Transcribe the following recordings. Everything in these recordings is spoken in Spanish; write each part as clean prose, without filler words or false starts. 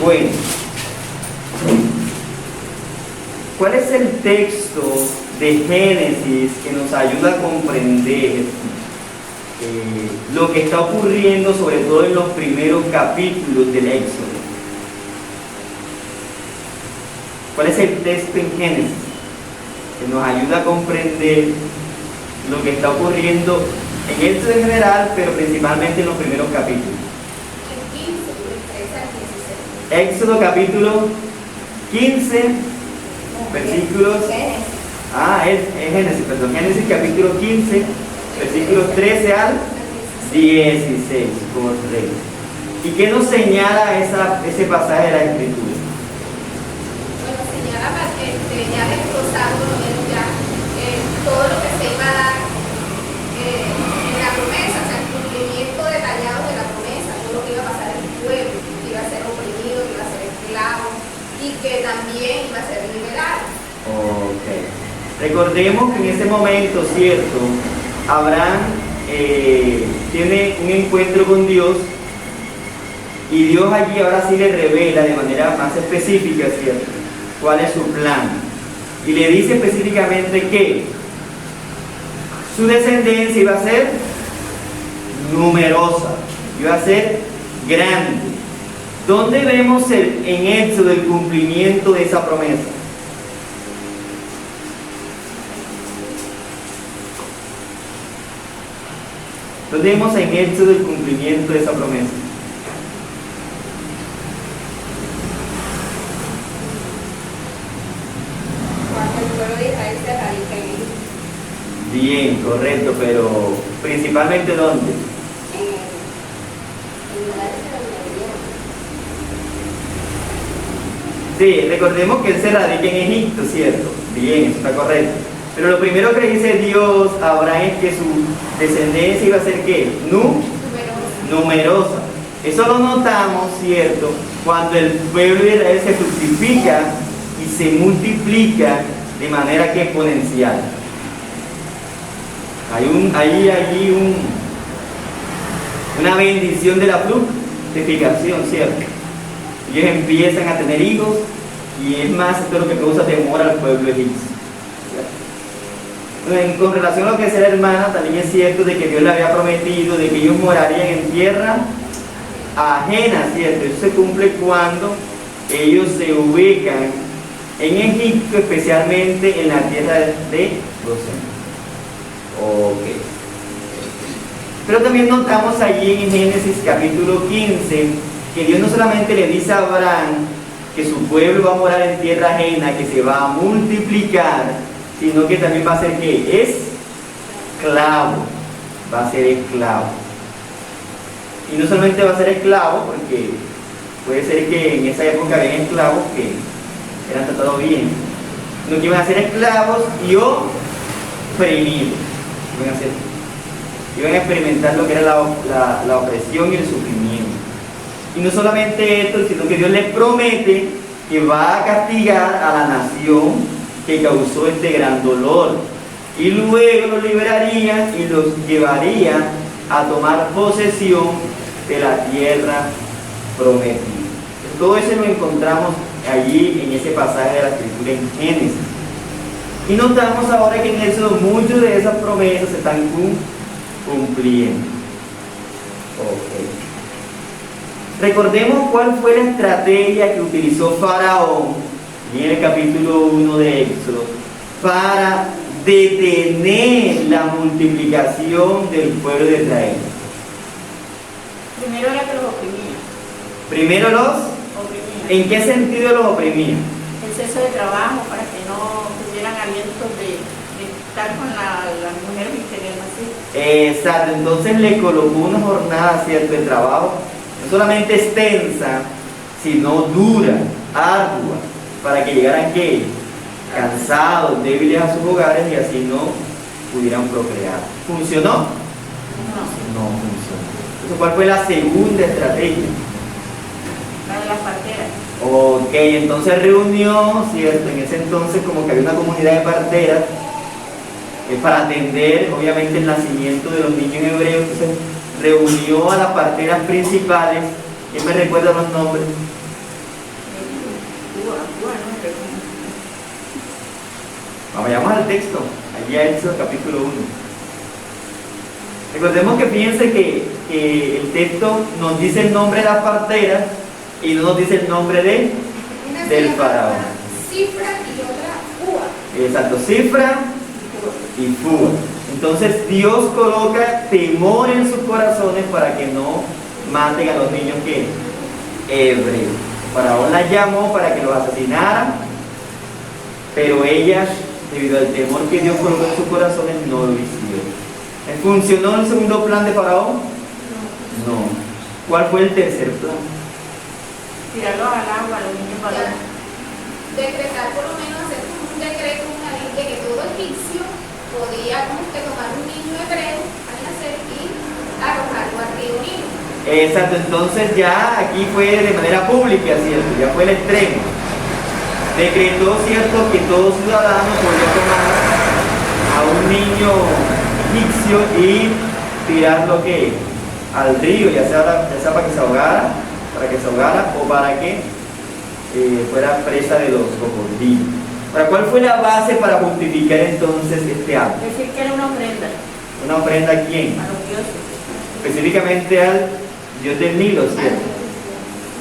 Bueno, ¿cuál es el texto de Génesis que nos ayuda a comprender lo que está ocurriendo, sobre todo en los primeros capítulos del Éxodo? ¿Cuál es el texto en Génesis que nos ayuda a comprender lo que está ocurriendo en Éxodo en general, pero principalmente en los primeros capítulos? Éxodo capítulo 15, versículos... es Génesis, perdón. Génesis capítulo 15, versículos 13 al 16, correcto. ¿Y qué nos señala ese pasaje de la Escritura? Bueno, señala ya desglosado ya todo lo que se iba a dar en la promesa, o sea, el cumplimiento detallado de la promesa, todo lo que iba a pasar en el pueblo, que iba a ser oprimido, que iba a ser esclavo y que también iba a ser liberado. Ok. Recordemos que en ese momento, ¿cierto? Abraham tiene un encuentro con Dios y Dios allí ahora sí le revela de manera más específica, ¿cierto?, cuál es su plan. Y le dice específicamente que su descendencia iba a ser numerosa, iba a ser grande. ¿Dónde vemos en Éxodo el cumplimiento de esa promesa? ¿Dónde vemos en Éxodo el cumplimiento de esa promesa? Cuando el pueblo de Israel se radica en Egipto. Bien, correcto, pero principalmente ¿dónde? Sí, recordemos que él se radica en Egipto, ¿cierto? Bien, eso está correcto. Pero lo primero que dice Dios a Abraham es que su descendencia iba a ser ¿qué? Numerosa. Eso lo notamos, ¿cierto?, cuando el pueblo de Israel se fructifica y se multiplica de manera que exponencial. Hay una bendición de la fructificación, ¿cierto? Ellos empiezan a tener hijos y es más, esto es lo que causa temor al pueblo egipcio. Con relación a lo que es la hermana, también es cierto de que Dios le había prometido de que ellos morarían en tierra ajena, ¿cierto? Eso se cumple cuando ellos se ubican en Egipto, especialmente en la tierra de Gosén. Ok. Pero también notamos allí en Génesis capítulo 15 que Dios no solamente le dice a Abraham que su pueblo va a morar en tierra ajena, que se va a multiplicar, sino que también va a ser que esclavo, va a ser esclavo. Y no solamente va a ser esclavo, porque puede ser que en esa época había esclavos que eran tratados bien, sino que iban a ser esclavos y oprimidos. Iban a experimentar lo que era la opresión y el sufrimiento. Y no solamente esto, sino que Dios les promete que va a castigar a la nación que causó este gran dolor. Y luego los liberaría y los llevaría a tomar posesión de la tierra prometida. Todo eso lo encontramos allí en ese pasaje de la Escritura en Génesis. Y notamos ahora que en eso muchas de esas promesas se están cumpliendo. Okay. Recordemos cuál fue la estrategia que utilizó Faraón en el capítulo 1 de Éxodo para detener la multiplicación del pueblo de Israel. Primero era que los oprimía. Primero los oprimía. ¿En qué sentido los oprimía? Exceso de trabajo para que no tuvieran aliento de estar con las mujeres y tener así. Exacto, entonces le colocó una jornada, ¿cierto?, de trabajo no solamente extensa, sino dura, ardua, para que llegaran ¿qué? Cansados, débiles a sus hogares y así no pudieran procrear. ¿Funcionó? No funcionó. Entonces, ¿cuál fue la segunda estrategia? La de las parteras. Ok, entonces reunió, ¿cierto? En ese entonces como que había una comunidad de parteras para atender obviamente el nacimiento de los niños hebreos. Entonces reunió a las parteras principales. ¿Quién me recuerda los nombres? Vayamos al texto, allí a Éxodo capítulo 1. Recordemos que fíjense que el texto nos dice el nombre de las parteras y no nos dice el nombre del faraón. Cifra y otra Fúa. Exacto, Cifra y Fúa. Entonces Dios coloca temor en sus corazones para que no maten a los niños que hebreos. Faraón las llamó para que los asesinaran, pero ellas, debido al temor que Dios colocó en sus corazones, no lo hicieron. ¿Funcionó el segundo plan de Faraón? No. ¿Cuál fue el tercer plan? Tirarlos al agua, los niños para Decretar, por lo menos hacer un decreto, una ley de que todo egipcio podía como que tomar un niño hebreo al nacer y arrojarlo al río Nilo. Exacto, entonces ya aquí fue de manera pública, ¿cierto? Ya fue el extremo. Decretó, ¿cierto?, que todo ciudadano podía tomar a un niño egipcio y tirarlo que al río, ya sea para que se ahogara, o para que fuera presa de los cocodrilos. Ahora, ¿cuál fue la base para justificar entonces este acto? decir que era una ofrenda ¿Una ofrenda a quién? a los dioses. Específicamente al dios del Nilo, ¿cierto?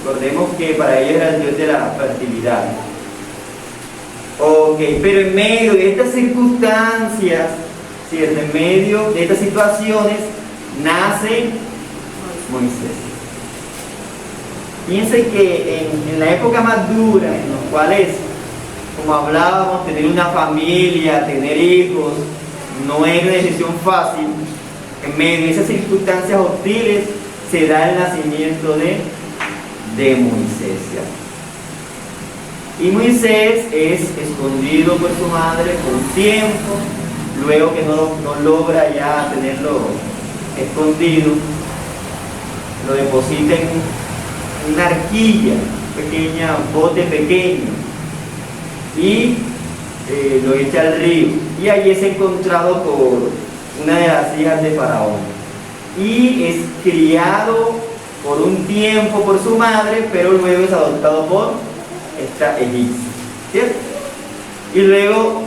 Recordemos que para ellos era el dios de la fertilidad. Ok, pero en medio de estas circunstancias, ¿cierto?, en medio de estas situaciones, nace Moisés. Piensen que en la época más dura, en los cuales, como hablábamos, tener una familia, tener hijos, no es una decisión fácil. En medio de esas circunstancias hostiles se da el nacimiento de Moisés, ¿cierto? Y Moisés es escondido por su madre por un tiempo, luego que no logra ya tenerlo escondido, lo deposita en una arquilla, pequeña, bote pequeño, y lo echa al río, y allí es encontrado por una de las hijas de Faraón, y es criado por un tiempo por su madre, pero luego es adoptado por esta egipcia, ¿cierto? Y luego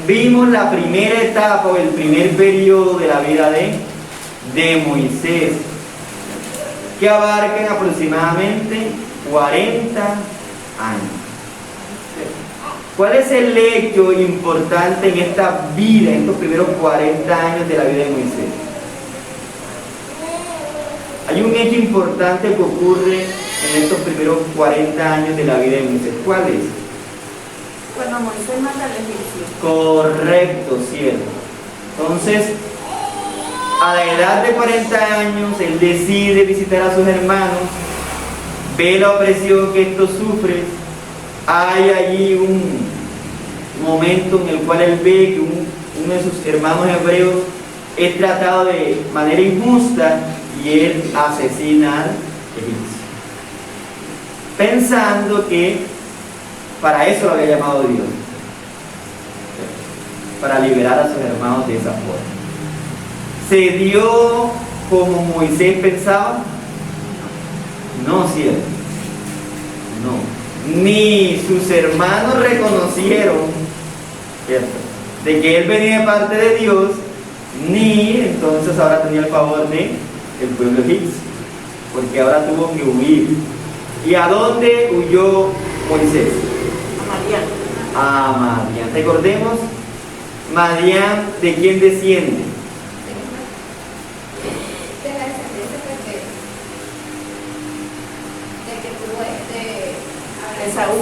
vimos la primera etapa o el primer periodo de la vida de Moisés, que abarcan aproximadamente 40 años. ¿Cuál es el hecho importante en esta vida, en estos primeros 40 años de la vida de Moisés? Hay un hecho importante que ocurre en estos primeros 40 años de la vida de Moisés. ¿Cuál es? Cuando Moisés mata al egipcio. Correcto, cierto. Entonces, a la edad de 40 años, él decide visitar a sus hermanos, ve la opresión que estos sufren. Hay allí un momento en el cual él ve que uno de sus hermanos hebreos es tratado de manera injusta y él asesina al egipcio, pensando que para eso lo había llamado Dios, para liberar a sus hermanos de esa forma. ¿Se dio como Moisés pensaba? No, cierto. No. Ni sus hermanos reconocieron, ¿cierto?, de que él venía de parte de Dios, ni entonces ahora tenía el favor del pueblo egipcio, porque ahora tuvo que huir. ¿Y a dónde huyó Moisés? A Madián. A Madián. Recordemos, Madián, ¿de quién desciende? De la descendencia de que tuvo Esaú.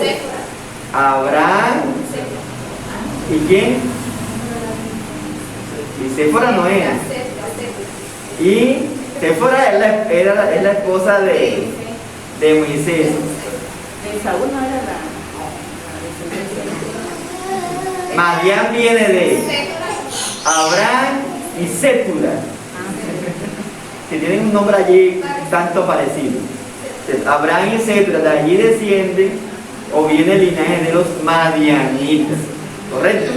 Abraham. ¿Y quién? Y Séfora no era. Y Séfora es la esposa de Moisés. Esaú no era la descendencia. Madián viene de Abraham y Sétura, que tienen un nombre allí tanto parecido. Abraham y Sétura, de allí descienden o viene el linaje de los madianitas, ¿correcto?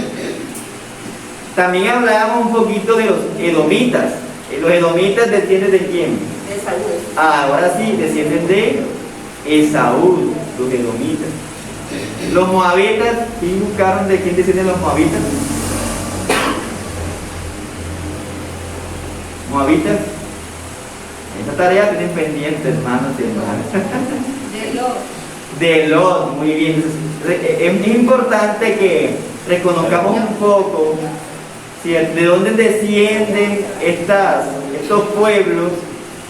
También hablábamos un poquito de los edomitas. Los edomitas descienden de quién? De Esaú. Ahora sí, descienden de Esaú, los edomitas. Los moabitas, ¿y buscaron de quién descienden los moabitas? Moabitas. Esta tarea tienen pendiente, hermanos y hermanas. De Lot. De Lot, muy bien. Entonces, es importante que reconozcamos un poco, ¿cierto?, de dónde descienden estos pueblos,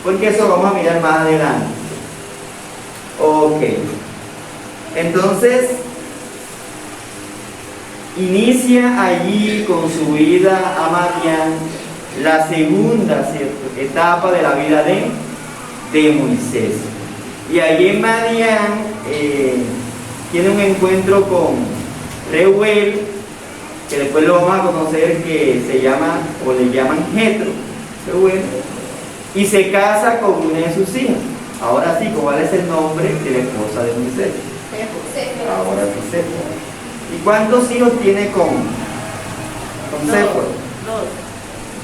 porque eso vamos a mirar más adelante. Ok. Entonces, inicia allí con su vida a Madián la segunda, ¿cierto?, etapa de la vida de Moisés. Y allí en Madián tiene un encuentro con Reuel, que después lo vamos a conocer, que se llama, o le llaman Jetro, Reuel, y se casa con una de sus hijas. Ahora sí, ¿cuál es el nombre de la esposa de Moisés? Ahora sí, Séfora. ¿Y cuántos hijos tiene con Séfora?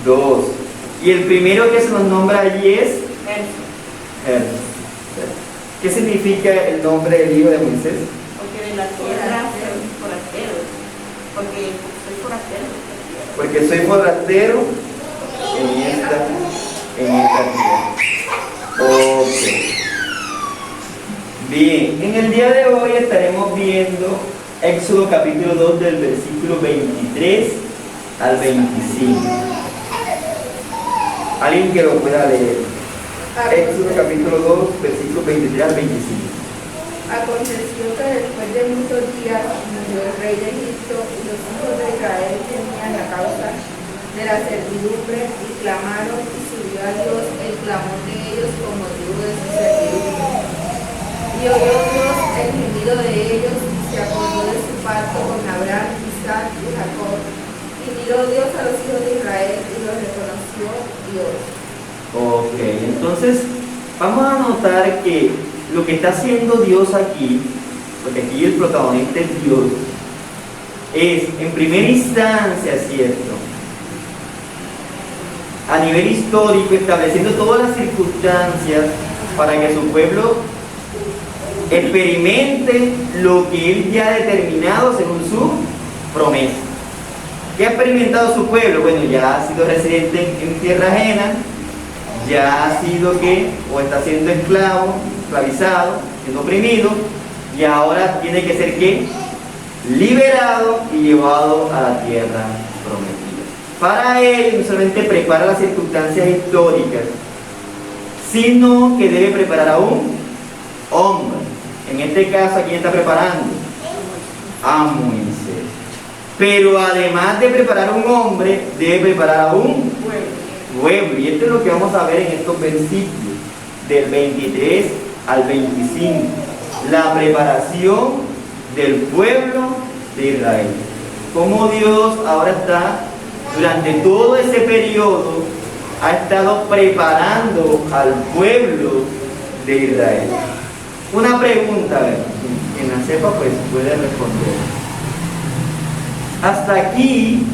Dos. Y el primero que se nos nombra allí es Gerson. ¿Qué significa el nombre del hijo de Moisés? Porque de la tierra soy forastero. Porque soy forastero. Porque soy forastero en esta tierra. Ok. Bien, en el día de hoy estaremos viendo Éxodo capítulo 2 del versículo 23 al 25. Alguien que lo pueda leer. Éxodo capítulo 2, versículo 23 al 25. Aconteció que después de muchos días murió el rey de Egipto y los hijos de Israel tenían la causa de la servidumbre y clamaron, y subió a Dios el clamor de ellos con motivo de su servidumbre. Y oyó Dios el gemido de ellos y se acordó de su pacto con Abraham, Isaac y Jacob. Y miró Dios a los hijos de Israel y los reconoció Dios. Ok, entonces vamos a notar que lo que está haciendo Dios aquí, porque aquí el protagonista es Dios, es en primera instancia, ¿cierto?, a nivel histórico, estableciendo todas las circunstancias para que su pueblo experimente lo que Él ya ha determinado según su promesa. ¿Qué ha experimentado su pueblo? Bueno, ya ha sido residente en tierra ajena, ya ha sido o está siendo esclavizado, siendo oprimido, y ahora tiene que ser liberado y llevado a la tierra prometida. Para él no solamente prepara las circunstancias históricas, sino que debe preparar a un hombre. En este caso, ¿a quién está preparando? A Moisés. Pero además de preparar a un hombre, debe preparar a un pueblo. Y esto es lo que vamos a ver en estos versículos, del 23 al 25. La preparación del pueblo de Israel. Cómo Dios ahora está, durante todo ese periodo, ha estado preparando al pueblo de Israel. Una pregunta, quien la sepa pues puede responder. Hasta aquí,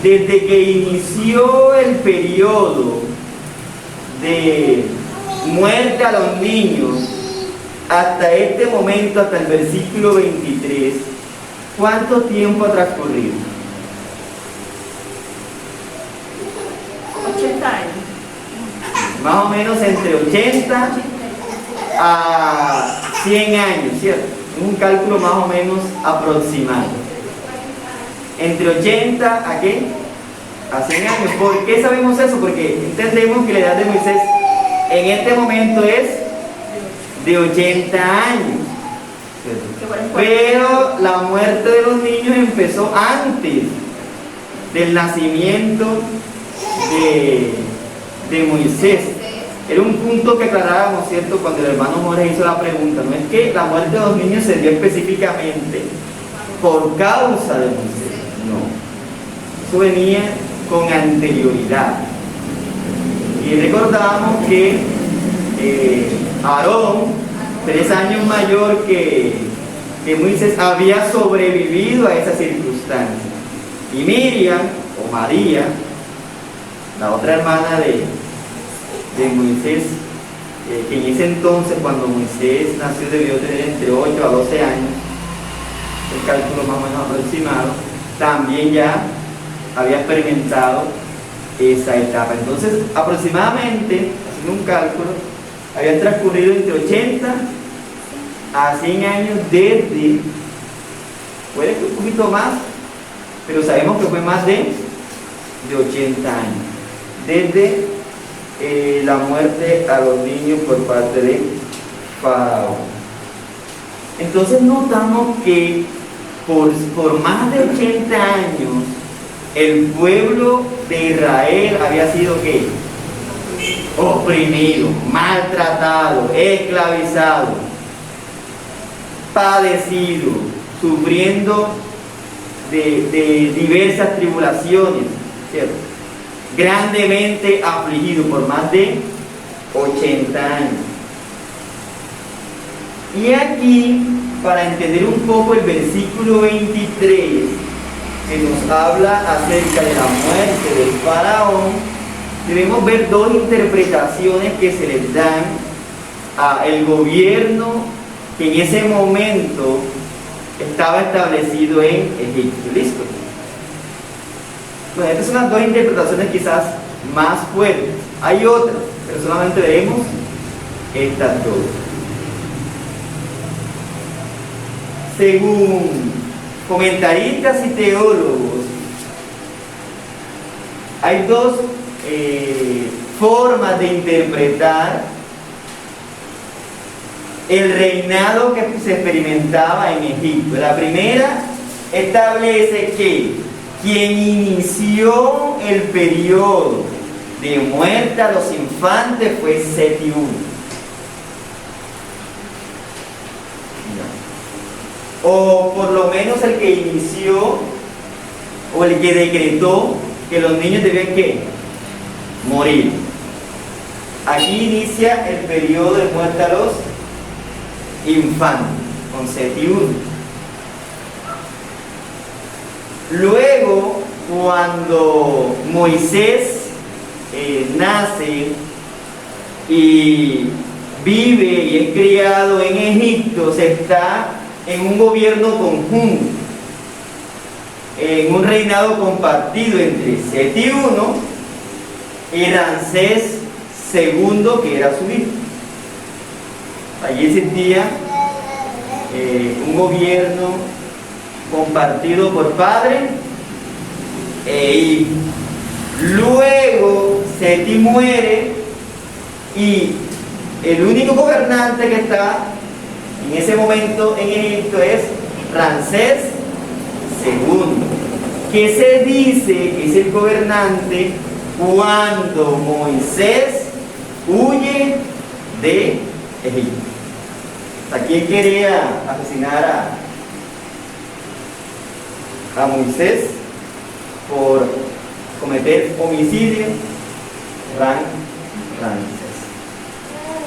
desde que inició el periodo de muerte a los niños, hasta este momento, hasta el versículo 23, ¿cuánto tiempo ha transcurrido? 80 años. Más o menos entre 80 a 100 años, ¿cierto? Un cálculo más o menos aproximado. Entre 80 a ¿qué? A 100 años. ¿Por qué sabemos eso? Porque entendemos que la edad de Moisés en este momento es de 80 años. Pero la muerte de los niños empezó antes del nacimiento de Moisés. Era un punto que aclarábamos, ¿cierto?, cuando el hermano Jorge hizo la pregunta. No es que la muerte de los niños se dio específicamente por causa de Moisés. No, eso venía con anterioridad. Y recordamos que Aarón, 3 años mayor que Moisés, había sobrevivido a esa circunstancia. Y Miriam, o María, la otra hermana de Moisés, que en ese entonces, cuando Moisés nació, debió tener entre 8 a 12 años, el cálculo más o menos aproximado, también ya había experimentado esa etapa. Entonces, aproximadamente, haciendo un cálculo, habían transcurrido entre 80 a 100 años desde, puede que un poquito más, pero sabemos que fue más de 80 años, desde la muerte a los niños por parte de Faraón. Entonces notamos que por más de 80 años el pueblo de Israel había sido ¿qué? Oprimido, maltratado, esclavizado, padecido, sufriendo de diversas tribulaciones, ¿cierto? Grandemente afligido por más de 80 años. Y aquí, para entender un poco el versículo 23, que nos habla acerca de la muerte del faraón, debemos ver dos interpretaciones que se les dan al gobierno que en ese momento estaba establecido en Egipto. ¿Listo? Bueno, estas son las dos interpretaciones quizás más fuertes. Hay otras, pero solamente vemos estas dos. Según comentaristas y teólogos, hay dos formas de interpretar el reinado que se experimentaba en Egipto. La primera establece que quien inició el periodo de muerte a los infantes fue Seti I. O por lo menos el que inició o el que decretó que los niños debían ¿qué? Morir. Aquí inicia el periodo de muerte a los infantes con Seti I. Luego, cuando Moisés nace y vive y es criado en Egipto, se está en un gobierno conjunto, en un reinado compartido entre Seti I y Ramsés II, que era su hijo. Allí existía un gobierno compartido por padre e hijo. Luego Seti muere y el único gobernante que está en ese momento en Egipto es Ramsés II, que se dice que es el gobernante cuando Moisés huye de Egipto. ¿A quién quería asesinar a Moisés? Por cometer homicidio, Ramsés.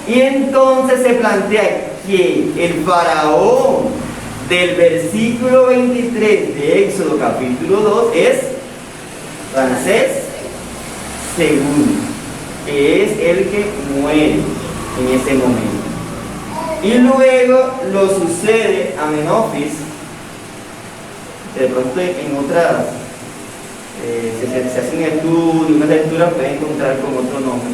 Y entonces se plantea que el faraón del versículo 23 de Éxodo capítulo 2 es Ramsés II, que es el que muere en ese momento. Y luego lo sucede a Amenofis. De pronto en otras se hace un estudio, unas lecturas pueden encontrar con otro nombre.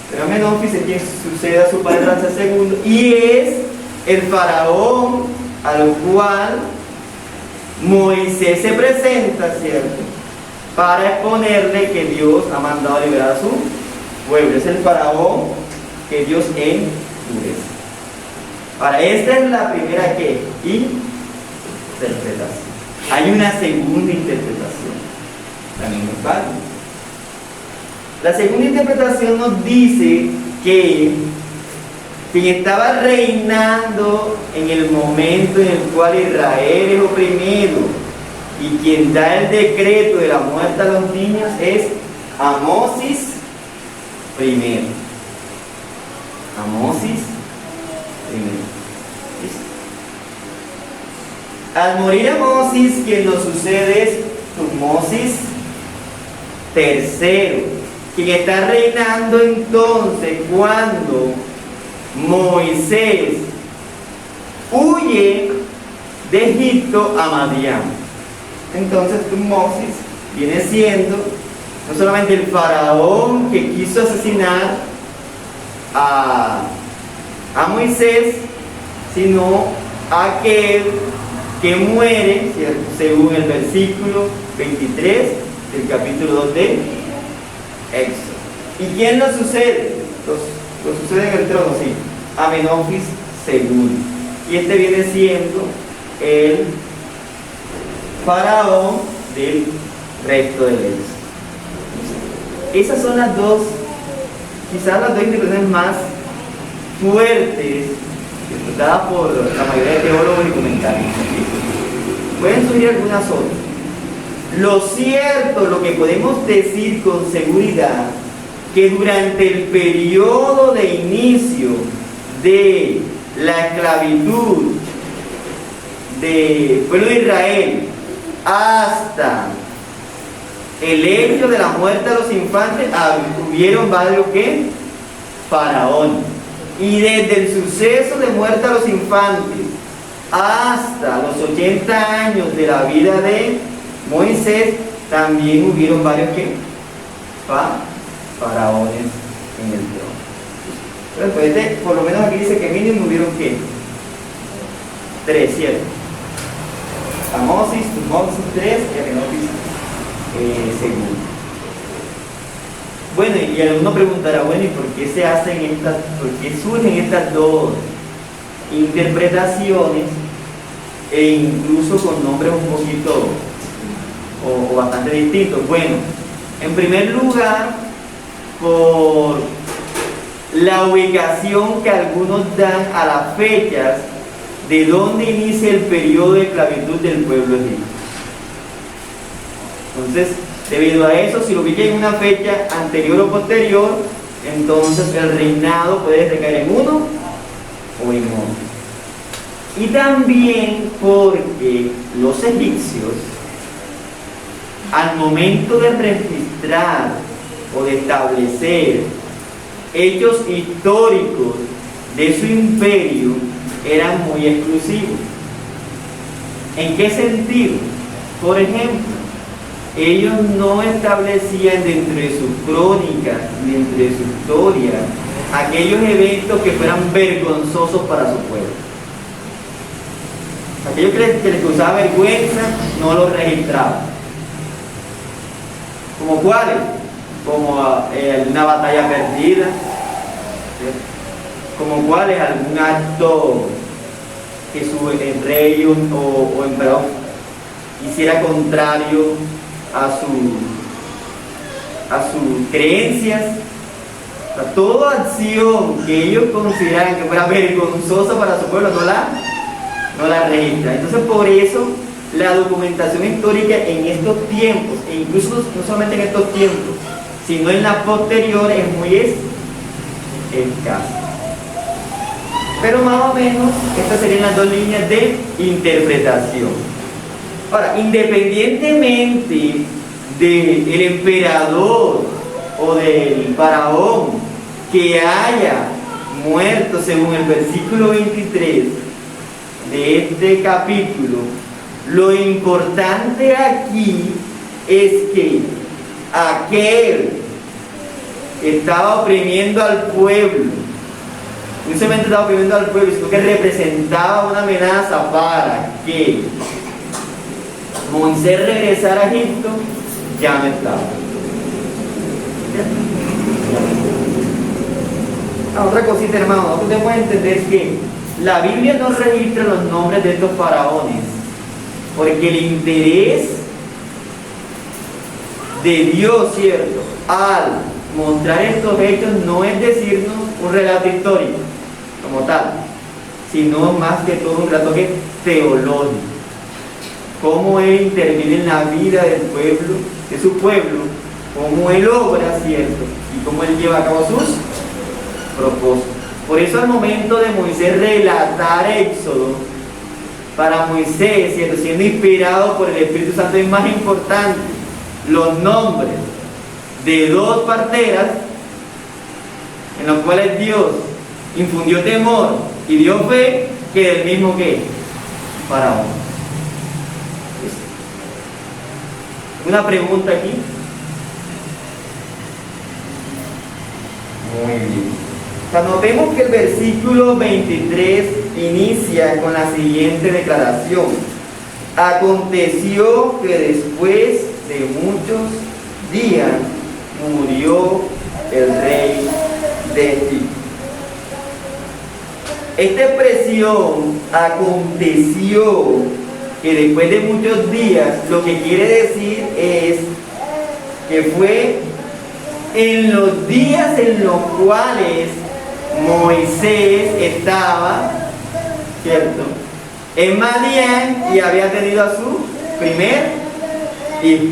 Pero Amenofis es quien sucede a su padre Ramsés II y es el faraón al cual Moisés se presenta, ¿cierto?, para exponerle que Dios ha mandado a liberar a su pueblo. Es el faraón que Dios endurece. Para esta es la primera ¿qué? Interpretación. Hay una segunda interpretación, también es válida. La segunda interpretación nos dice que quien estaba reinando en el momento en el cual Israel es oprimido y quien da el decreto de la muerte a los niños es Amosis I. Amosis I. Al morir Amosis, quien nos sucede es Tutmosis III, quien está reinando entonces cuando Moisés huye de Egipto a Madián. Entonces Moisés viene siendo no solamente el faraón que quiso asesinar a Moisés, sino aquel que muere, ¿cierto?, según el versículo 23 del capítulo 2 de Éxodo. ¿Y quién lo sucede? Lo sucede en el trono, sí, Amenofis II. Y este viene siendo el faraón del resto del Éxodo. Esas son las dos, quizás las dos interpretaciones más fuertes dadas por la mayoría de teólogos y comentaristas. Pueden surgir algunas otras. Lo cierto, lo que podemos decir con seguridad, que durante el periodo de inicio de la esclavitud del pueblo de Israel hasta el hecho de la muerte de los infantes, hubieron varios ¿qué? Faraones. Y desde el suceso de muerte a los infantes hasta los 80 años de la vida de Moisés, también hubieron varios ¿qué? Faraones en el trono. Entonces, por lo menos aquí dice que mínimo hubieron ¿qué? 3, ¿cierto? Amosis, Tutmosis 3 y Amenofis II. Bueno, y alguno preguntará, bueno, ¿y por qué por qué surgen estas dos interpretaciones e incluso con nombres un poquito o bastante distintos? Bueno, en primer lugar, por la ubicación que algunos dan a las fechas de donde inicia el periodo de esclavitud del pueblo egipcio. Entonces, debido a eso, si lo ubica en una fecha anterior o posterior, entonces el reinado puede recaer en uno o en otro. Y también porque los egipcios, al momento de registrar o de establecer hechos históricos de su imperio, eran muy exclusivos. ¿En qué sentido? Por ejemplo, ellos no establecían dentro de sus crónicas, dentro de su historia, aquellos eventos que fueran vergonzosos para su pueblo. Aquellos que les causaba vergüenza, no los registraban. ¿Como cuáles? Como alguna batalla perdida, ¿sí? Como cuáles, algún acto que su rey o emperador hiciera contrario a sus creencias. O sea, toda acción que ellos consideraran que fuera vergonzosa para su pueblo no la registran. Entonces, por eso la documentación histórica en estos tiempos, e incluso no solamente en estos tiempos, sino en la posterior, es muy escasa. Pero más o menos estas serían las dos líneas de interpretación. Ahora, independientemente del emperador o del faraón que haya muerto según el versículo 23 de este capítulo, lo importante aquí es que aquel que estaba oprimiendo al pueblo, no solamente estaba oprimiendo al pueblo, sino que representaba una amenaza para que Moisés regresara a Egipto, ya no estaba. Otra cosita, hermano, nosotros debemos entender que la Biblia no registra los nombres de estos faraones, porque el interés de Dios, ¿cierto?, al mostrar estos hechos no es decirnos un relato histórico como tal, sino más que todo un relato teológico. Cómo Él interviene en la vida del pueblo, de su pueblo, cómo Él obra, ¿cierto?, y cómo Él lleva a cabo sus propósitos. Por eso al momento de Moisés relatar Éxodo, para Moisés, ¿cierto?, siendo inspirado por el Espíritu Santo, es más importante los nombres de dos parteras en los cuales Dios infundió temor y dio fe, que del mismo que Faraón. ¿Una pregunta aquí? Muy bien. Cuando vemos que el versículo 23 inicia con la siguiente declaración: aconteció que después de muchos días murió el rey de Egipto. Esta expresión, aconteció que después de muchos días, lo que quiere decir es que fue en los días en los cuales Moisés estaba, ¿cierto?, en Madián y había tenido a su primer hijo.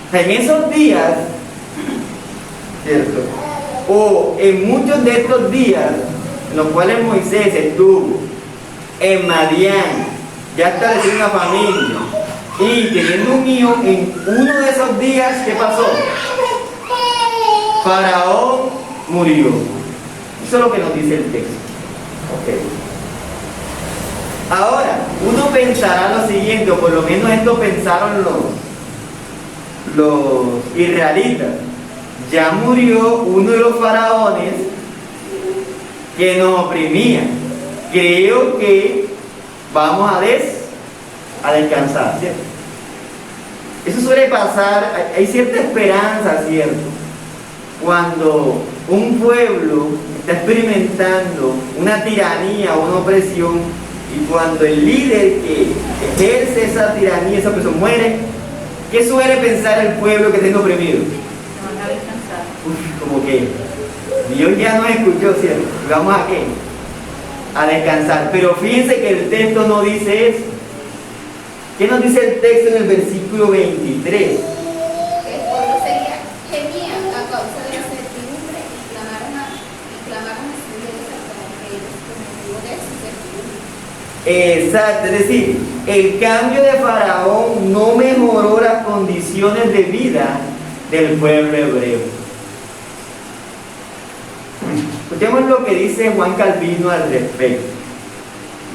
O sea, en esos días, ¿cierto?, o en muchos de estos días en los cuales Moisés estuvo en Madián, ya estableciendo una familia y teniendo un hijo, en uno de esos días, ¿qué pasó? Faraón murió. Eso es lo que nos dice el texto. Okay. Ahora, uno pensará lo siguiente, o por lo menos esto pensaron los israelitas: ya murió uno de los faraones que nos oprimía. Creo que vamos a descansar, ¿cierto? Eso suele pasar, hay cierta esperanza, ¿cierto?, cuando un pueblo está experimentando una tiranía o una opresión, y cuando el líder que ejerce esa tiranía, esa opresión, muere, ¿qué suele pensar el pueblo que está oprimido? No van a descansar. Como que Dios ya nos escuchó, ¿cierto? ¿Vamos a qué? A descansar. Pero fíjense que el texto no dice eso. ¿Qué nos dice el texto en el versículo 23? El pueblo gemía a causa de la servidumbre y clamaron a su Dios hasta que ellos, por motivo de su servidumbre. Exacto, es decir, el cambio de Faraón no mejoró las condiciones de vida del pueblo hebreo. Escuchemos lo que dice Juan Calvino al respecto.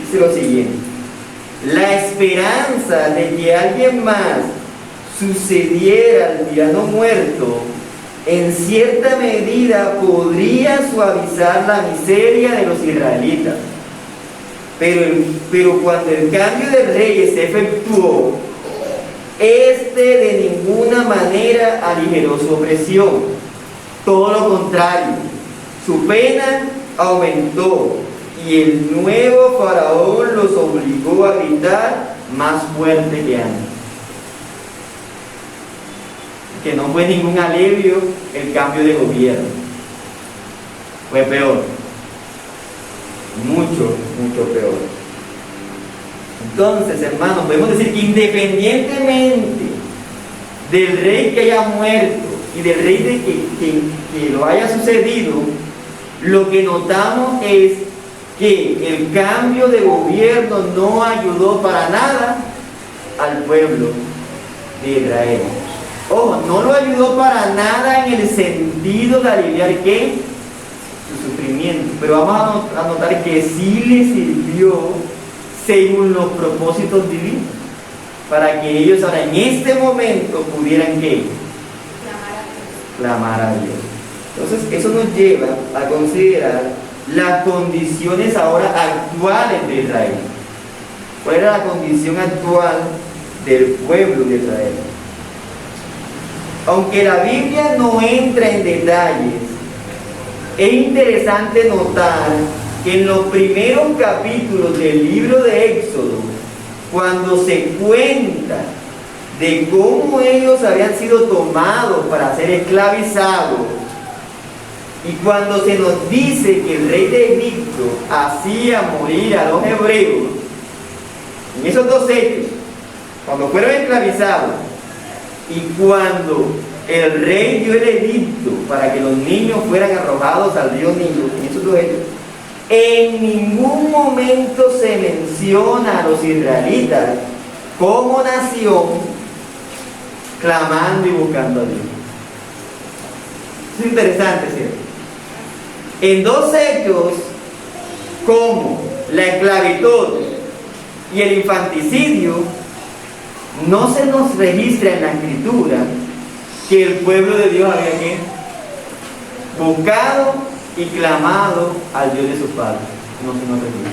Dice lo siguiente: la esperanza de que alguien más sucediera al tirano muerto en cierta medida podría suavizar la miseria de los israelitas. Pero cuando el cambio de reyes se efectuó, este de ninguna manera aligeró su opresión. Todo lo contrario, su pena aumentó y el nuevo faraón los obligó a gritar más fuerte que antes. Que no fue ningún alivio el cambio de gobierno, fue peor, mucho peor. Entonces, hermanos, podemos decir que independientemente del rey que haya muerto y del rey que lo haya sucedido, lo que notamos es que el cambio de gobierno no ayudó para nada al pueblo de Israel. Ojo, no lo ayudó para nada en el sentido de aliviar ¿qué? Su sufrimiento, pero vamos a notar que sí le sirvió según los propósitos divinos, para que ellos ahora en este momento pudieran ¿qué? Clamar a Dios. Entonces eso nos lleva a considerar las condiciones ahora actuales de Israel. ¿Cuál era la condición actual del pueblo de Israel? Aunque la Biblia no entra en detalles, es interesante notar que en los primeros capítulos del libro de Éxodo, cuando se cuenta de cómo ellos habían sido tomados para ser esclavizados, y cuando se nos dice que el rey de Egipto hacía morir a los hebreos, en esos dos hechos, cuando fueron esclavizados y cuando el rey dio el edicto para que los niños fueran arrojados al río Nilo, en esos dos hechos, en ningún momento se menciona a los israelitas como nación clamando y buscando a Dios. Es interesante, ¿cierto? En dos hechos, como la esclavitud y el infanticidio, no se nos registra en la Escritura que el pueblo de Dios había ¿qué? Buscado y clamado al Dios de sus padres. No se nos registra.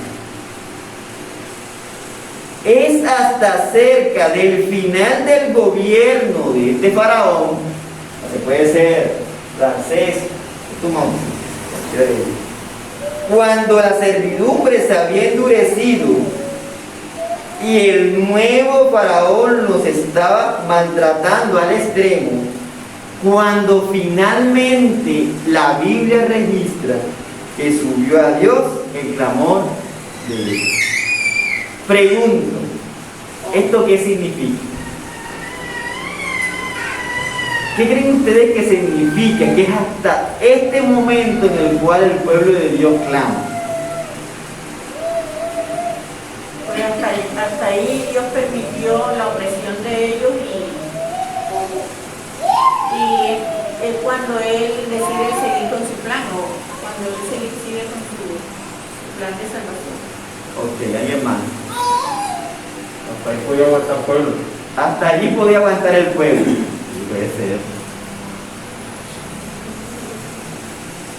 Es hasta cerca del final del gobierno de este faraón, que puede ser francés, cuando la servidumbre se había endurecido y el nuevo faraón los estaba maltratando al extremo, cuando finalmente la Biblia registra que subió a Dios el clamor de ellos. Pregunto, ¿esto qué significa? ¿Qué creen ustedes que significa que es hasta este momento en el cual el pueblo de Dios clama? Pues hasta ahí Dios permitió la opresión de ellos y es cuando Él decide seguir con su plan, o cuando Él sigue con su plan de salvación. Ok, ¿alguien más? Hasta ahí podía aguantar el pueblo. Hasta allí podía aguantar el pueblo. Puede ser.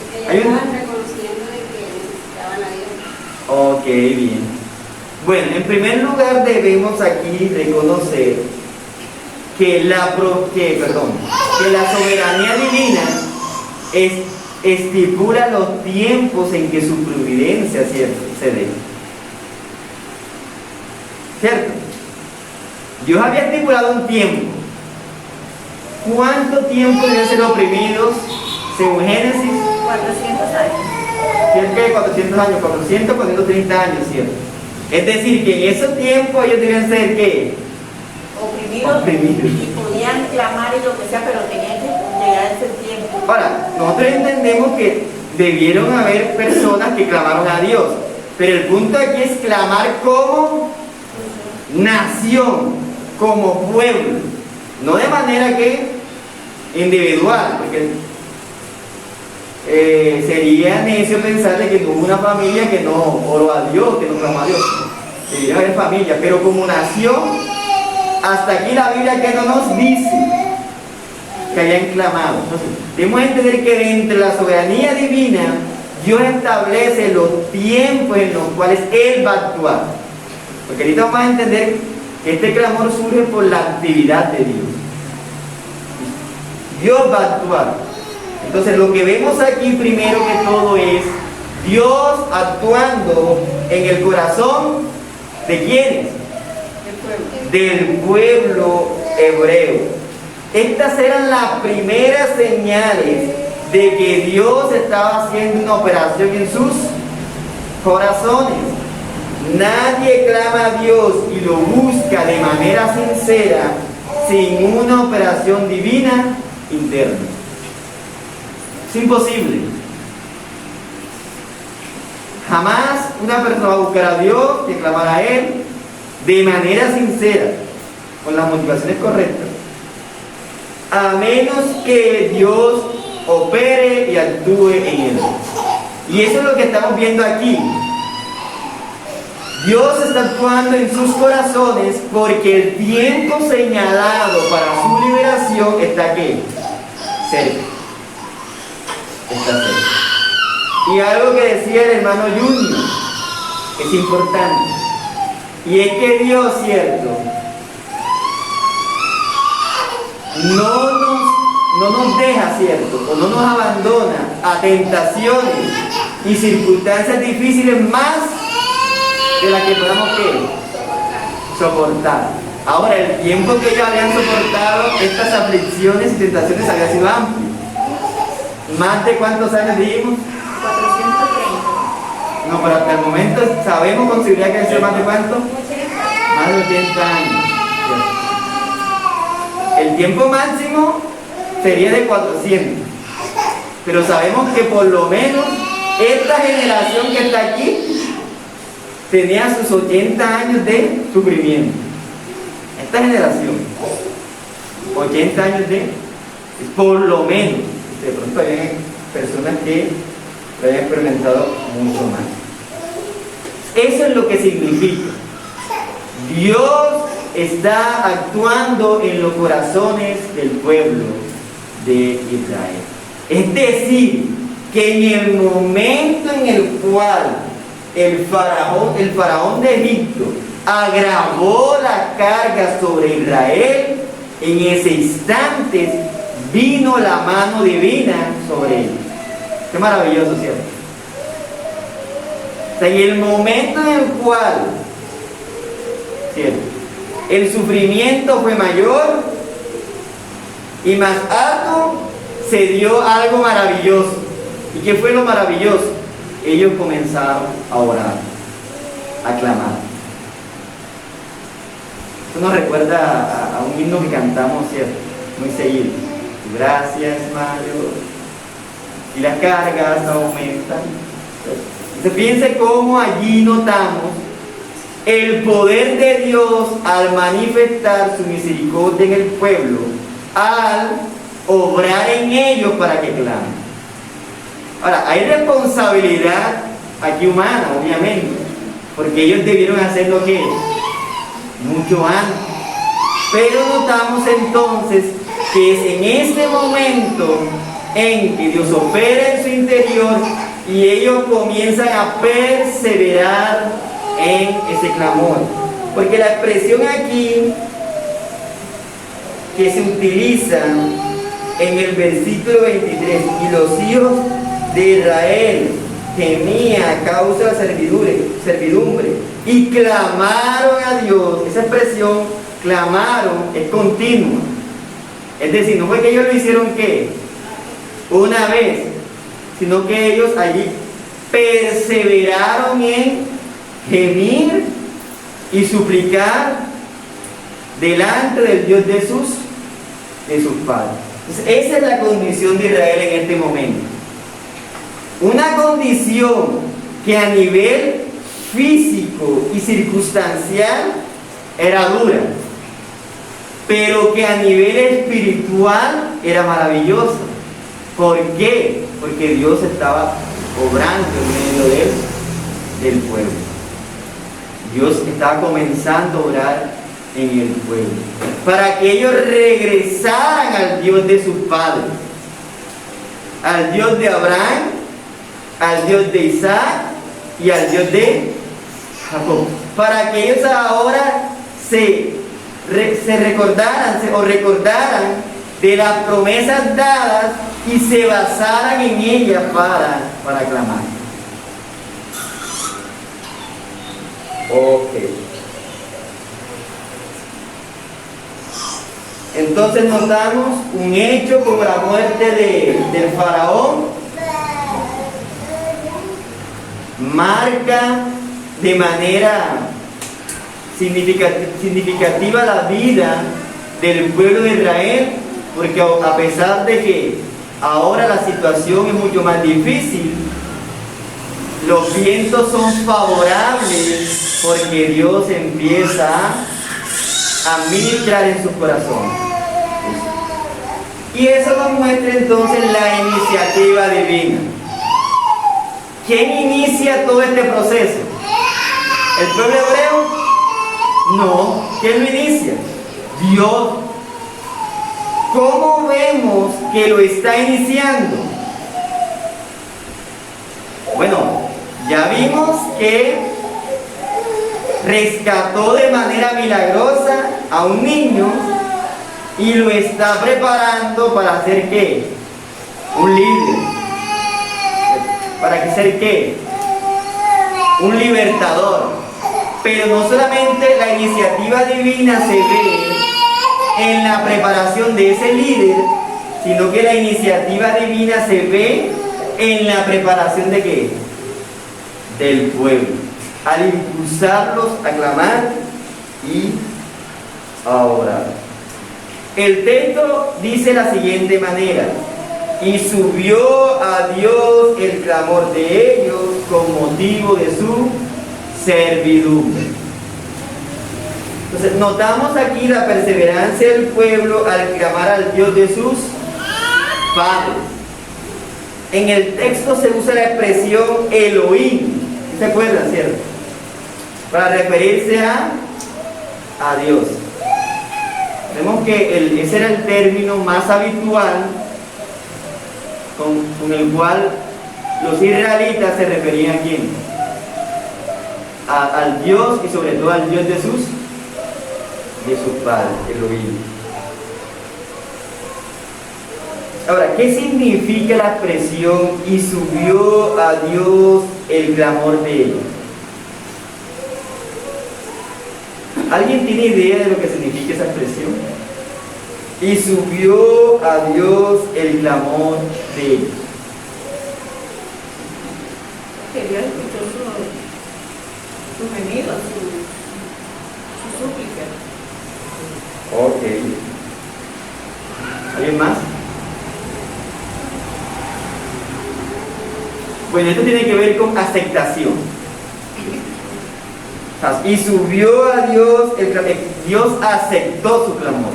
Porque ya Hay un- estaban reconociendo de que necesitaban a Dios. Ok, bien. Bueno, en primer lugar debemos aquí reconocer que la soberanía divina estipula los tiempos en que su providencia se dé. ¿Cierto? Dios había estipulado un tiempo. ¿Cuánto tiempo deben ser oprimidos según Génesis? 400 años. Cerca de 400 años, 430 años, ¿cierto? Es decir, que en esos tiempos ellos debían ser ¿qué? Oprimidos. Y podían clamar y lo que sea, pero tenían que llegar a ese tiempo. Ahora, nosotros entendemos que debieron haber personas que clamaron a Dios, pero el punto aquí es clamar como nación, como pueblo, no de manera que individual, porque sería necio pensar de que no hubo una familia que no oró a Dios, que no clamó a Dios. Debería haber familia, pero como nación, hasta aquí la Biblia que no nos dice que hayan clamado. Entonces, debemos entender que dentro de la soberanía divina, Dios establece los tiempos en los cuales Él va a actuar. Porque ahorita vamos a entender que este clamor surge por la actividad de Dios. Dios va a actuar. Entonces lo que vemos aquí primero que todo es Dios actuando en el corazón ¿de quiénes? Del pueblo hebreo. Estas eran las primeras señales de que Dios estaba haciendo una operación en sus corazones. Nadie clama a Dios y lo busca de manera sincera sin una operación divina interna. Es imposible. Jamás una persona va a buscar a Dios y clamar a Él de manera sincera, con las motivaciones correctas, a menos que Dios opere y actúe en él. Y eso es lo que estamos viendo aquí. Dios está actuando en sus corazones porque el tiempo señalado para su liberación está aquí, cerca. Está cerca. Y algo que decía el hermano Junior es importante. Y es que Dios, cierto, no nos deja, cierto, o no nos abandona a tentaciones y circunstancias difíciles más de las que podamos soportar. Ahora, el tiempo que ellos habían soportado estas aflicciones y tentaciones había sido amplio. ¿Más de cuántos años dijimos? 430. No, pero hasta el momento sabemos con seguridad que es más de cuánto? Más de 80 años. El tiempo máximo sería de 400. Pero sabemos que por lo menos esta generación que está aquí tenía sus 80 años de sufrimiento. Esta generación, 80 años de, por lo menos. De pronto hay personas que lo hayan experimentado mucho más. Eso es lo que significa. Dios está actuando en los corazones del pueblo de Israel. Es decir, que en el momento en el cual el faraón de Egipto agravó la carga sobre Israel, en ese instante vino la mano divina sobre ellos. Qué maravilloso, ¿cierto? O sea, en el momento en el cual, ¿cierto?, el sufrimiento fue mayor y más alto, se dio algo maravilloso. ¿Y qué fue lo maravilloso? Ellos comenzaron a orar, a clamar. Esto nos recuerda a un himno que cantamos, ¿cierto?, muy seguido. Gracias, Mayor. Y las cargas aumentan. Entonces, piense cómo allí notamos el poder de Dios al manifestar su misericordia en el pueblo, al obrar en ellos para que clamen. Ahora, hay responsabilidad aquí humana, obviamente, porque ellos debieron hacer lo que mucho antes. Pero notamos entonces que es en este momento en que Dios opera en su interior y ellos comienzan a perseverar en ese clamor. Porque la expresión aquí que se utiliza en el versículo 23, y los hijos de Israel temían a causa de la servidumbre y clamaron a Dios. Esa expresión, clamaron, es continua. Es decir, no fue que ellos lo hicieron ¿qué?, una vez, sino que ellos allí perseveraron en gemir y suplicar delante del Dios de sus padres. Entonces, esa es la condición de Israel en este momento. Una condición que a nivel físico y circunstancial era dura, pero que a nivel espiritual era maravillosa. ¿Por qué? Porque Dios estaba obrando en medio del pueblo. Dios estaba comenzando a obrar en el pueblo, para que ellos regresaran al Dios de sus padres, al Dios de Abraham, al Dios de Isaac y al Dios de Jacob, para que ellos ahora se recordaran de las promesas dadas y se basaran en ellas para clamar. Ok. Entonces notamos un hecho como la muerte del faraón marca de manera significativa la vida del pueblo de Israel, porque a pesar de que ahora la situación es mucho más difícil, los vientos son favorables porque Dios empieza a ministrar en sus corazones. Y eso nos muestra entonces la iniciativa divina. ¿Quién inicia todo este proceso? ¿El pueblo hebreo? No. ¿Quién lo inicia? Dios. ¿Cómo vemos que lo está iniciando? Bueno, ya vimos que rescató de manera milagrosa a un niño y lo está preparando para hacer ¿qué? Un líder. ¿Para que ser qué? Un libertador. Pero no solamente la iniciativa divina se ve en la preparación de ese líder, sino que la iniciativa divina se ve en la preparación de ¿qué? Del pueblo, al impulsarlos a clamar y a orar. El texto dice de la siguiente manera: y subió a Dios el clamor de ellos con motivo de su servidumbre. Entonces notamos aquí la perseverancia del pueblo al clamar al Dios de sus padres. En el texto se usa la expresión Elohim, ¿se acuerdan, cierto? Para referirse a a Dios. Vemos que ese era el término más habitual con el cual los israelitas se referían a quién, al Dios, y sobre todo al Dios de sus padres, Elohim. Ahora, ¿qué significa la expresión "y subió a Dios el clamor de ellos"? ¿Alguien tiene idea de lo que significa esa expresión? Y subió a Dios el clamor de ellos. Que Dios escuchó su gemido, su súplica. Ok. ¿Alguien más? Bueno, esto tiene que ver con aceptación. Y subió a Dios, Dios aceptó su clamor.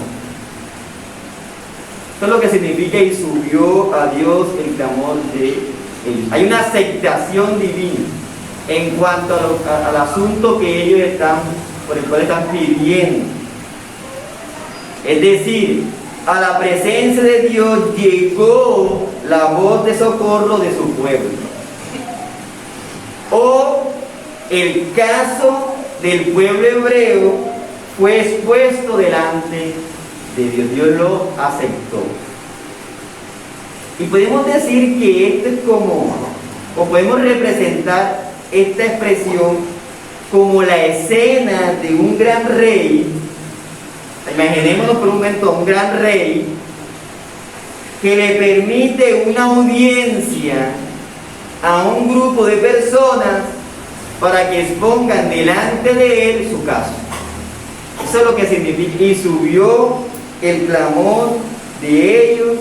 Esto es lo que significa "y subió a Dios el clamor de ellos". Hay una aceptación divina en cuanto al asunto que ellos por el cual están pidiendo. Es decir, a la presencia de Dios llegó la voz de socorro de su pueblo. O el caso del pueblo hebreo fue expuesto delante de Dios. Dios lo aceptó. Y podemos decir que esto es o podemos representar esta expresión como la escena de un gran rey. Imaginémonos por un momento a un gran rey que le permite una audiencia a un grupo de personas para que expongan delante de él su caso. Eso es lo que significa "y subió el clamor de ellos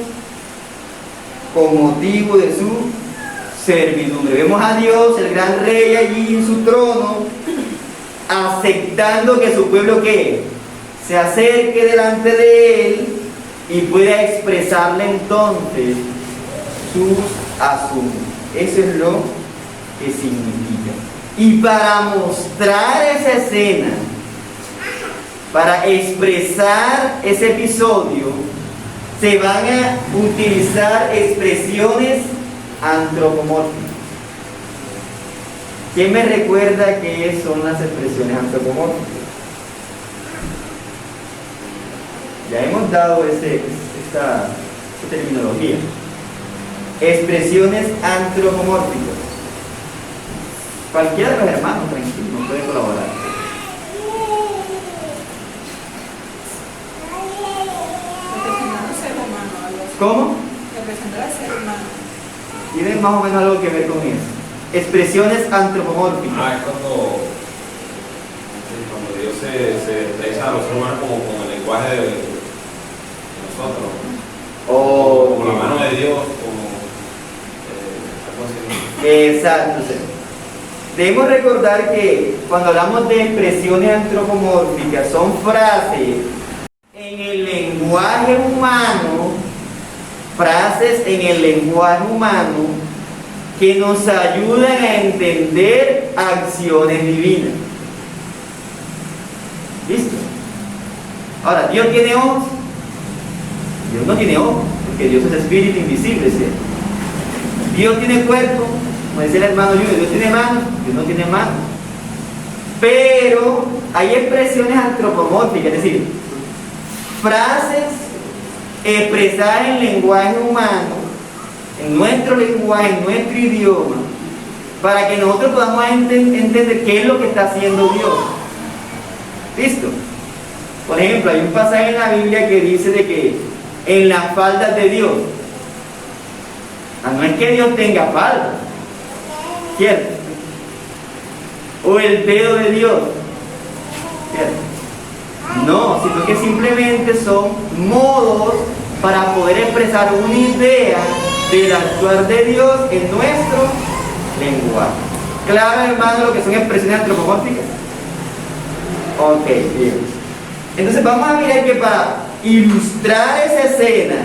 con motivo de su servidumbre". Vemos a Dios, el gran rey, allí en su trono, aceptando que su pueblo ¿qué? Se acerque delante de él y pueda expresarle entonces sus asuntos. Eso es lo que significa. Y para mostrar esa escena, para expresar ese episodio, se van a utilizar expresiones antropomórficas. ¿Quién me recuerda qué son las expresiones antropomórficas? Ya hemos dado esta terminología. Expresiones antropomórficas. Cualquiera de los hermanos, tranquilo, no puede colaborar. Representar al ser humano, algo así. ¿Cómo? Representar al ser humano. Tienen más o menos algo que ver con eso. Expresiones antropomórficas. Es cuando Dios se expresa a los seres humanos como con el lenguaje de nosotros. Como la mano de Dios, algo así. Exacto. Debemos recordar que cuando hablamos de expresiones antropomórficas son frases en el lenguaje humano, que nos ayudan a entender acciones divinas. ¿Listo? Ahora, ¿Dios tiene ojos? Dios no tiene ojos, porque Dios es espíritu invisible, ¿cierto? Dios tiene cuerpo, como decía el hermano Junior. Dios tiene manos, Dios no tiene manos. Pero hay expresiones antropomórficas, es decir, frases expresadas en lenguaje humano, en nuestro lenguaje, en nuestro idioma, para que nosotros podamos entender qué es lo que está haciendo Dios. ¿Listo? Por ejemplo, hay un pasaje en la Biblia que dice de que en las faldas de Dios, no es que Dios tenga faldas, ¿cierto? O el dedo de Dios, ¿cierto? No, sino que simplemente son modos para poder expresar una idea del actuar de Dios en nuestro lenguaje. Claro, hermano, lo que son expresiones antropomórficas. Ok, bien. Entonces vamos a mirar que para ilustrar esa escena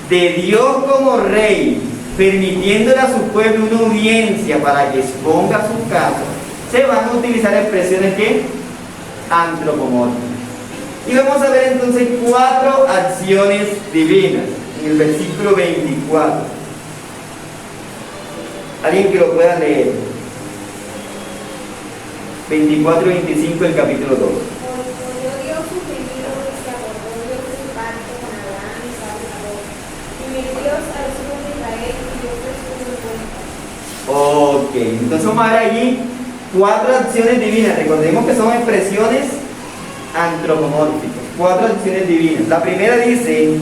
de Dios como rey, permitiéndole a su pueblo una audiencia para que exponga su caso, se van a utilizar expresiones que antropomórficas. Y vamos a ver entonces 4 acciones divinas en el versículo 24. Alguien que lo pueda leer. 24 y 25 del capítulo 2. Oyó Dios sus gemidos y se acordó Dios de su pacto con Abraham y Isaac. Y mi Dios a los hijos de Israel y Dios de su cuenta. Ok, entonces vamos a ver allí 4 acciones divinas. Recordemos que son expresiones antropomórficas. 4 acciones divinas. La primera dice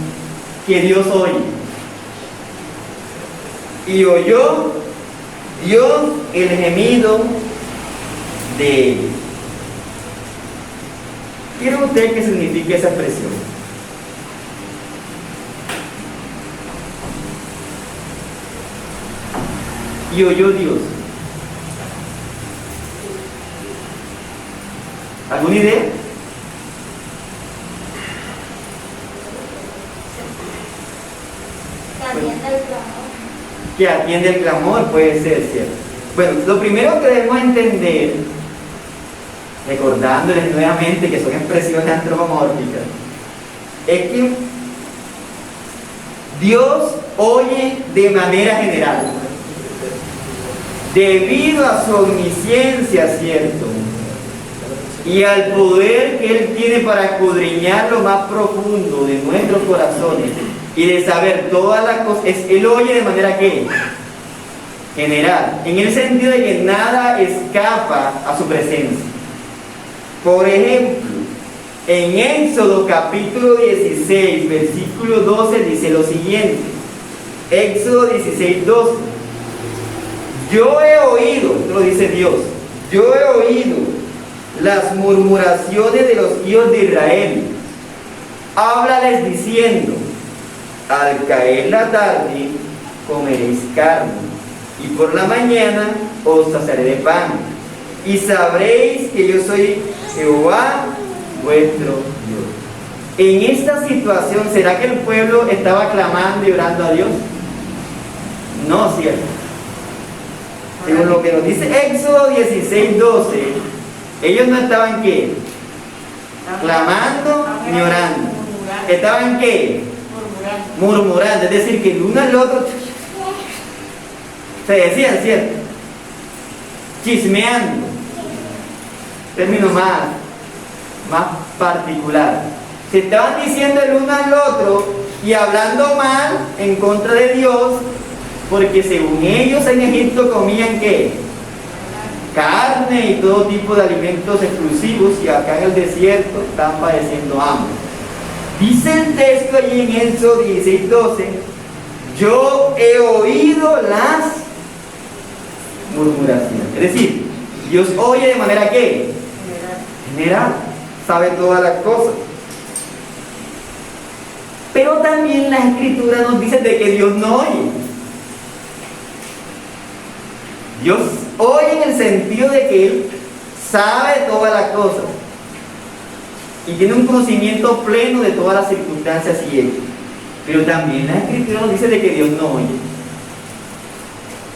que Dios oye. Y oyó Dios el gemido de ellos. ¿Quiere usted qué significa esa expresión? Y oyó Dios. ¿Alguna idea? Que atiende el clamor, puede ser cierto. Bueno, lo primero que debemos entender, recordándoles nuevamente que son expresiones antropomórficas, es que Dios oye de manera general, debido a su omnisciencia, ¿cierto? Y al poder que Él tiene para escudriñar lo más profundo de nuestros corazones y de saber todas las cosas. Él oye de manera que general, en el sentido de que nada escapa a su presencia. Por ejemplo, en Éxodo capítulo 16, versículo 12 dice lo siguiente. Éxodo 16, 12. Yo he oído, lo dice Dios, yo he oído las murmuraciones de los hijos de Israel. Háblales diciendo, al caer la tarde comeréis carne, y por la mañana os saciaré de pan, y sabréis que yo soy Jehová vuestro Dios. En esta situación, ¿será que el pueblo estaba clamando y orando a Dios? No, ¿cierto? Según lo que nos dice Éxodo 16, 12, ellos no estaban ¿qué? Clamando ni orando. ¿Estaban qué? Murmurando. Es decir, que el uno al otro se decían, ¿cierto? Chismeando. Término más particular. Se estaban diciendo el uno al otro y hablando mal en contra de Dios, porque según ellos en Egipto comían ¿qué? Carne y todo tipo de alimentos exclusivos, y acá en el desierto están padeciendo hambre. Dice el texto allí en Éxodo 16, 12, yo he oído las murmuraciones. Es decir, Dios oye de manera ¿qué? General, sabe todas las cosas. Pero también la Escritura nos dice de que Dios no oye. Dios oye en el sentido de que Él sabe todas las cosas y tiene un conocimiento pleno de todas las circunstancias y hechos. Pero también la Escritura nos dice de que Dios no oye.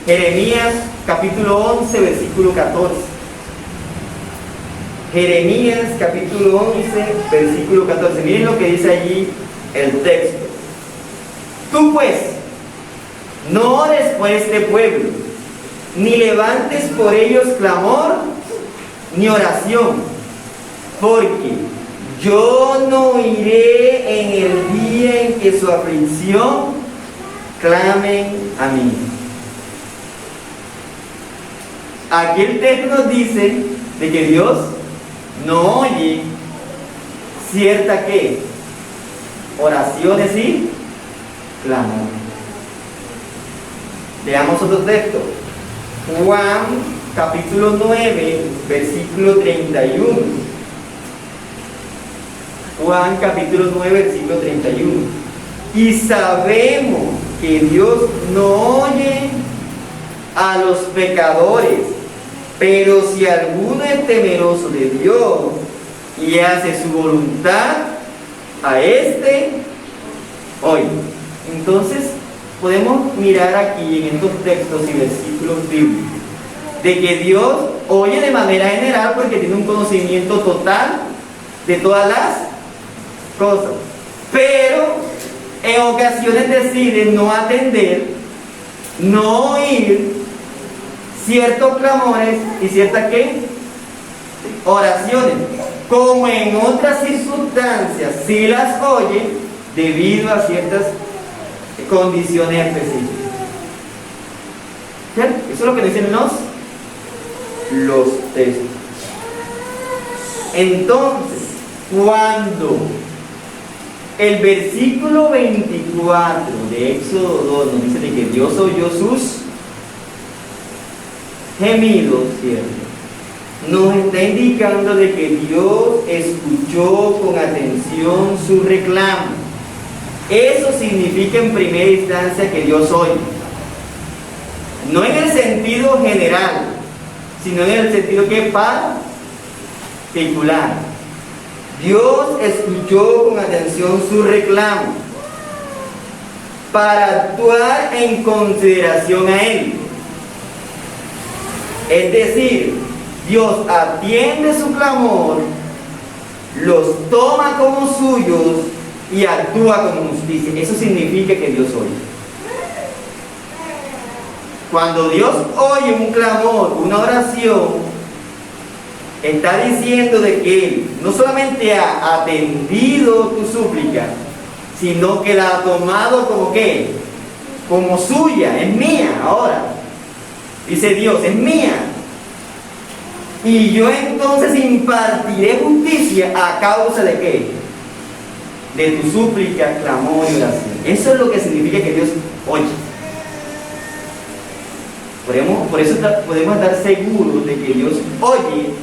Jeremías capítulo 11, versículo 14. Jeremías capítulo 11, versículo 14. Miren lo que dice allí el texto. Tú pues, no ores por este pueblo, ni levantes por ellos clamor, ni oración, porque yo no oiré en el día en que su aflicción clamen a mí. Aquí el texto nos dice de que Dios no oye cierta ¿qué? Oraciones y clamor. Veamos otro texto. Juan capítulo 9, versículo 31. Juan capítulo 9, versículo 31. Y sabemos que Dios no oye a los pecadores, pero si alguno es temeroso de Dios y hace su voluntad, a este oye. Entonces podemos mirar aquí en estos textos y versículos bíblicos de que Dios oye de manera general porque tiene un conocimiento total de todas las cosas. Pero en ocasiones deciden no atender, no oír ciertos clamores y ciertas ¿qué? Oraciones. Como en otras circunstancias sí las oye debido a ciertas condiciones específicas. ¿Cierto? Eso es lo que dicen los textos. Entonces, cuando el versículo 24 de Éxodo 2 nos dice de que Dios oyó sus gemidos, ¿cierto? Nos está indicando de que Dios escuchó con atención su reclamo. Eso significa en primera instancia que Dios oye. No en el sentido general, sino en el sentido que particular. Dios escuchó con atención su reclamo para actuar en consideración a Él. Es decir, Dios atiende su clamor, los toma como suyos y actúa con justicia. Eso significa que Dios oye. Cuando Dios oye un clamor, una oración, está diciendo de que Él no solamente ha atendido tu súplica, sino que la ha tomado como ¿qué? Como suya, es mía ahora. Dice Dios, es mía. Y yo entonces impartiré justicia a causa de ¿qué? De tu súplica, clamor y oración. Eso es lo que significa que Dios oye. Por eso podemos estar seguros de que Dios oye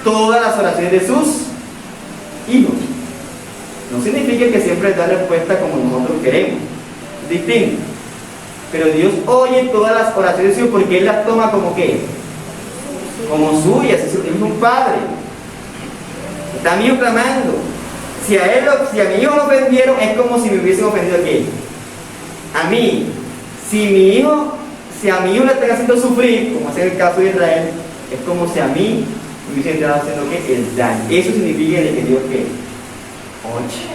todas las oraciones de sus hijos. No significa que siempre da respuesta como nosotros queremos, es distinto. Pero Dios oye todas las oraciones de sus hijos porque Él las toma como ¿qué? Como suyas. Él es un padre. Está mi hijo clamando. Si a mi hijo lo ofendieron, es como si me hubiesen ofendido a mí. Si a mi hijo le están haciendo sufrir, como es el caso de Israel, es como si a mí me hubiesen estado haciendo ¿qué? El daño. Eso significa de que Dios ¿qué? Oye.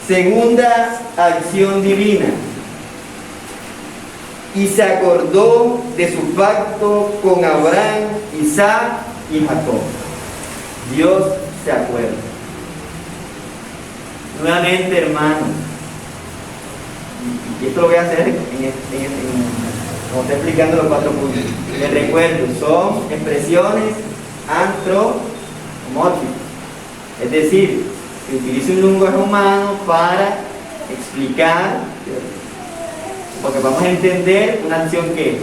Segunda acción divina. Y se acordó de su pacto con Abraham, Isaac y Jacob. Dios se acuerda. Nuevamente, hermanos, y esto lo voy a hacer como está explicando los 4 puntos. Les recuerdo, son expresiones antropomórficas. Es decir, se utiliza un lenguaje humano para explicar, porque vamos a entender una acción que es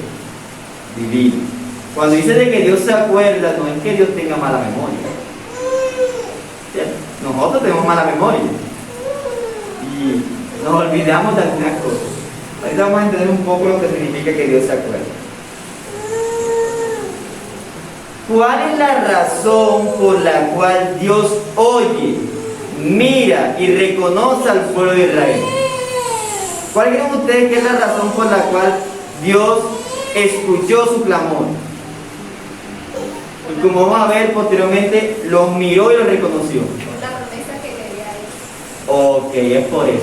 divina. Cuando dice de que Dios se acuerda, no es que Dios tenga mala memoria. ¿Cierto? Nosotros tenemos mala memoria y nos olvidamos de algunas cosas. Ahorita vamos a entender un poco lo que significa que Dios se acuerda. ¿Cuál es la razón por la cual Dios oye, mira y reconoce al pueblo de Israel? ¿Cuál creen ustedes que es la razón por la cual Dios escuchó su clamor? Y como vamos a ver posteriormente, los miró y los reconoció. Por la promesa que le había hecho. Ok, es por eso,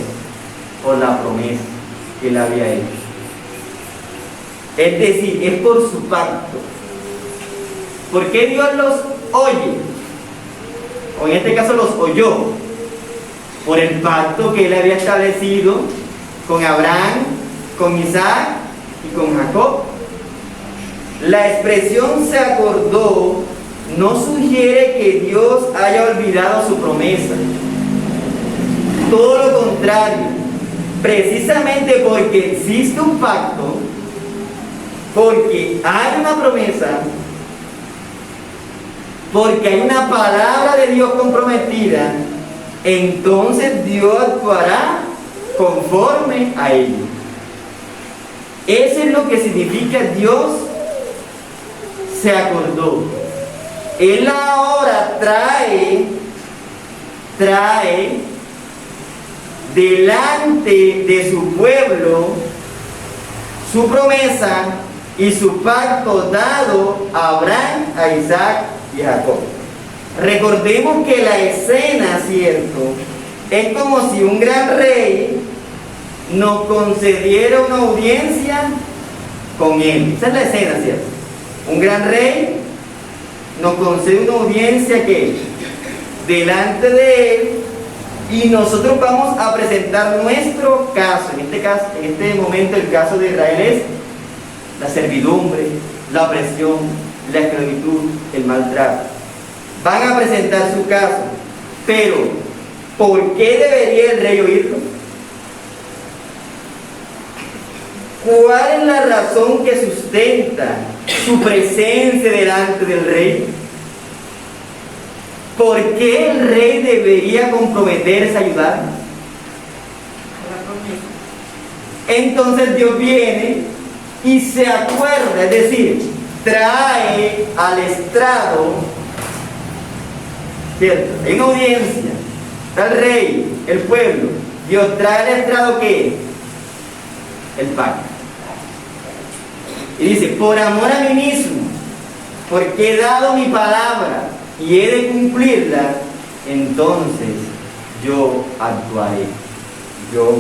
por la promesa que le había hecho. Es decir, es por su pacto. ¿Por qué Dios los oye? O en este caso los oyó. Por el pacto que Él había establecido con Abraham, con Isaac y con Jacob. La expresión se acordó no sugiere que Dios haya olvidado su promesa. Todo lo contrario, precisamente porque existe un pacto, porque hay una promesa, porque hay una palabra de Dios comprometida, entonces Dios actuará conforme a ello. Eso es lo que significa Dios se acordó. Él ahora trae delante de su pueblo su promesa y su pacto dado a Abraham, a Isaac y Jacob. Recordemos que la escena, ¿cierto?, es como si un gran rey nos concediera una audiencia con él. Esa es la escena, ¿cierto? Un gran rey nos concede una audiencia que delante de él, y nosotros vamos a presentar nuestro caso. En este momento el caso de Israel es la servidumbre, la opresión, la esclavitud, el maltrato. Van a presentar su caso, pero ¿por qué debería el rey oírlo? ¿Cuál es la razón que sustenta su presencia delante del rey? ¿Por qué el rey debería comprometerse a ayudar? Entonces Dios viene y se acuerda, es decir, trae al estrado, ¿cierto? Hay una audiencia, está el rey, el pueblo. Dios trae al estrado, ¿qué? El pacto. Y dice, por amor a mí mismo, porque he dado mi palabra y he de cumplirla, entonces yo actuaré, yo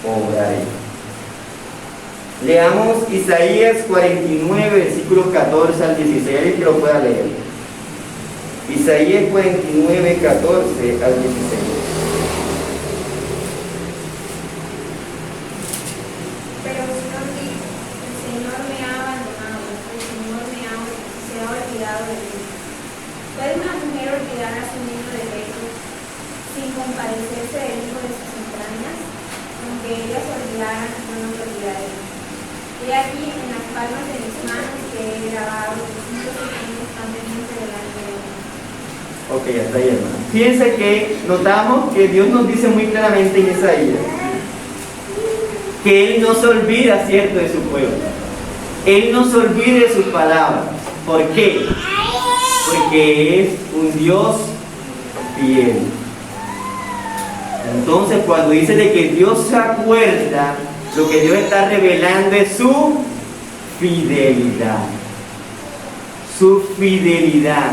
obraré. Leamos Isaías 49, versículos 14 al 16, alguien que lo pueda leer. Isaías 49, 14 al 16. Pero el Señor dijo, el Señor me ha abandonado, el Señor se ha olvidado de mí. ¿Puede una mujer olvidar a su niño de pecho sin compadecerse del hijo de sus entrañas? Aunque ellas se olvidaran, no nos olvidaré. He aquí en las palmas de mis manos que he grabado los hijos que están pendientes delante de mí. Ok, hasta ahí, hermano. Fíjense que notamos que Dios nos dice muy claramente en Isaías que Él no se olvida, ¿cierto?, de su pueblo. Él no se olvida de sus palabras. ¿Por qué? Porque es un Dios fiel. Entonces, cuando dice de que Dios se acuerda, lo que Dios está revelando es su fidelidad. Su fidelidad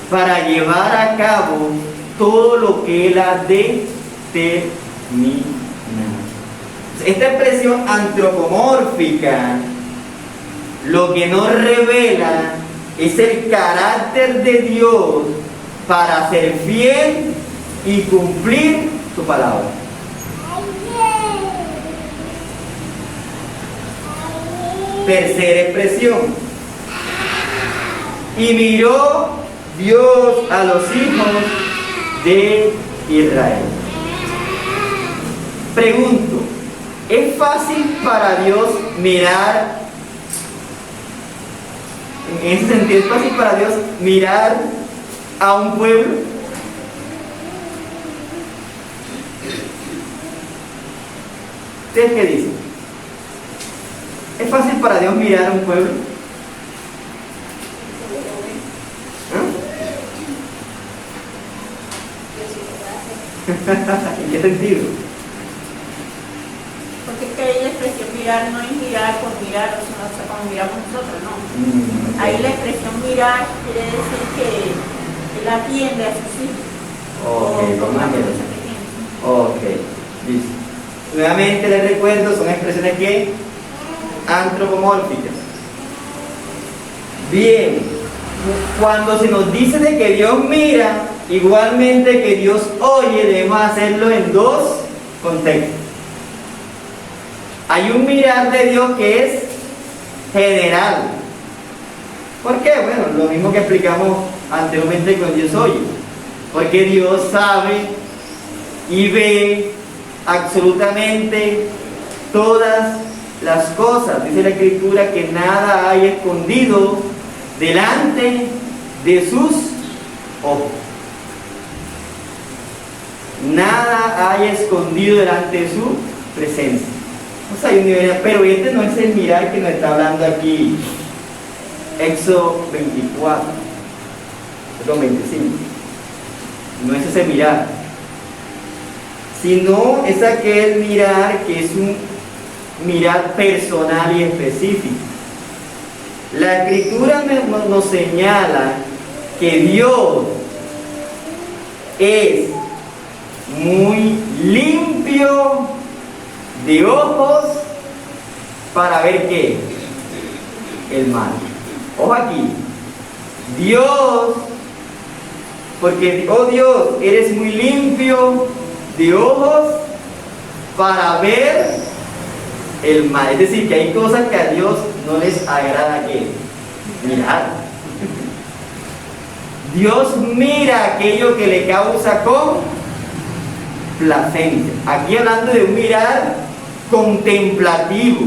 para llevar a cabo todo lo que Él ha determinado. Esta expresión antropomórfica lo que nos revela es el carácter de Dios para ser fiel y cumplir su palabra. Tercera expresión. Y miró Dios a los hijos de Israel. Pregunto, ¿es fácil para Dios mirar? En ese sentido, ¿es fácil para Dios mirar a un pueblo? ¿Ustedes qué dicen? ¿Es fácil para Dios mirar a un pueblo? ¿En qué sentido? Porque es que ahí la expresión mirar no es mirar por mirar, o sea, como miramos nosotros, no. Ahí la expresión mirar quiere decir que él atiende a sus hijos. Ok, como una cosa ok, listo. Nuevamente les recuerdo, son expresiones que antropomórficas. Bien, cuando se nos dice de que Dios mira, igualmente que Dios oye, debemos hacerlo en dos contextos. Hay un mirar de Dios que es general. ¿Por qué? Bueno, lo mismo que explicamos anteriormente con Dios oye. Porque Dios sabe y ve absolutamente todas las cosas. Dice la Escritura que nada hay escondido delante de sus ojos. Nada hay escondido delante de su presencia. O sea, hay un nivel, pero este no es el mirar que nos está hablando aquí Éxodo 24, perdón, 25. No es ese mirar, sino es aquel mirar que es un mirar personal y específico. La Escritura nos señala que Dios es muy limpio de ojos para ver qué, el mal. Ojo aquí, Dios, porque, oh Dios, eres muy limpio de ojos para ver el mal. Es decir, que hay cosas que a Dios no les agrada que mirar. Dios mira aquello que le causa complacencia. Aquí hablando de un mirar contemplativo,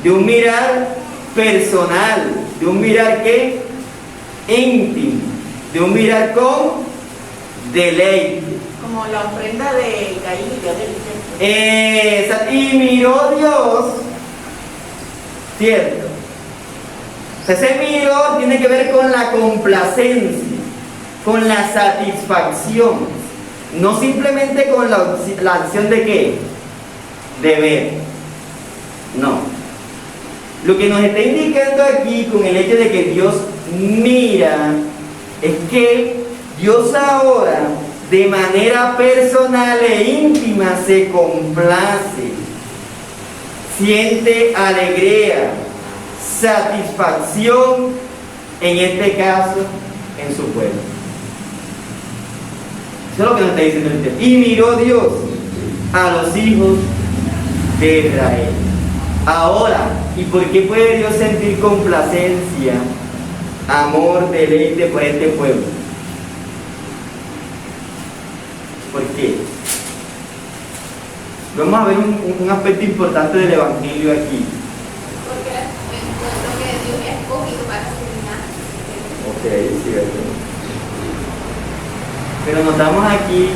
de un mirar personal, de un mirar que íntimo, de un mirar con deleite. Como la ofrenda de Caín y Abel. Y miró Dios, ¿cierto? O sea, ese miró tiene que ver con la complacencia, con la satisfacción, no simplemente con la acción de ¿qué? De ver. No. Lo que nos está indicando aquí con el hecho de que Dios mira es que Dios ahora de manera personal e íntima se complace, siente alegría, satisfacción, en este caso, en su pueblo. Eso es lo que nos está diciendo el texto. Y miró Dios a los hijos de Israel. Ahora, ¿y por qué puede Dios sentir complacencia, amor, deleite por este pueblo? ¿Por qué? Vamos a ver un aspecto importante del Evangelio aquí. Porque es el pueblo que Dios ha escogido para su linaje. Ok, cierto. Pero notamos aquí,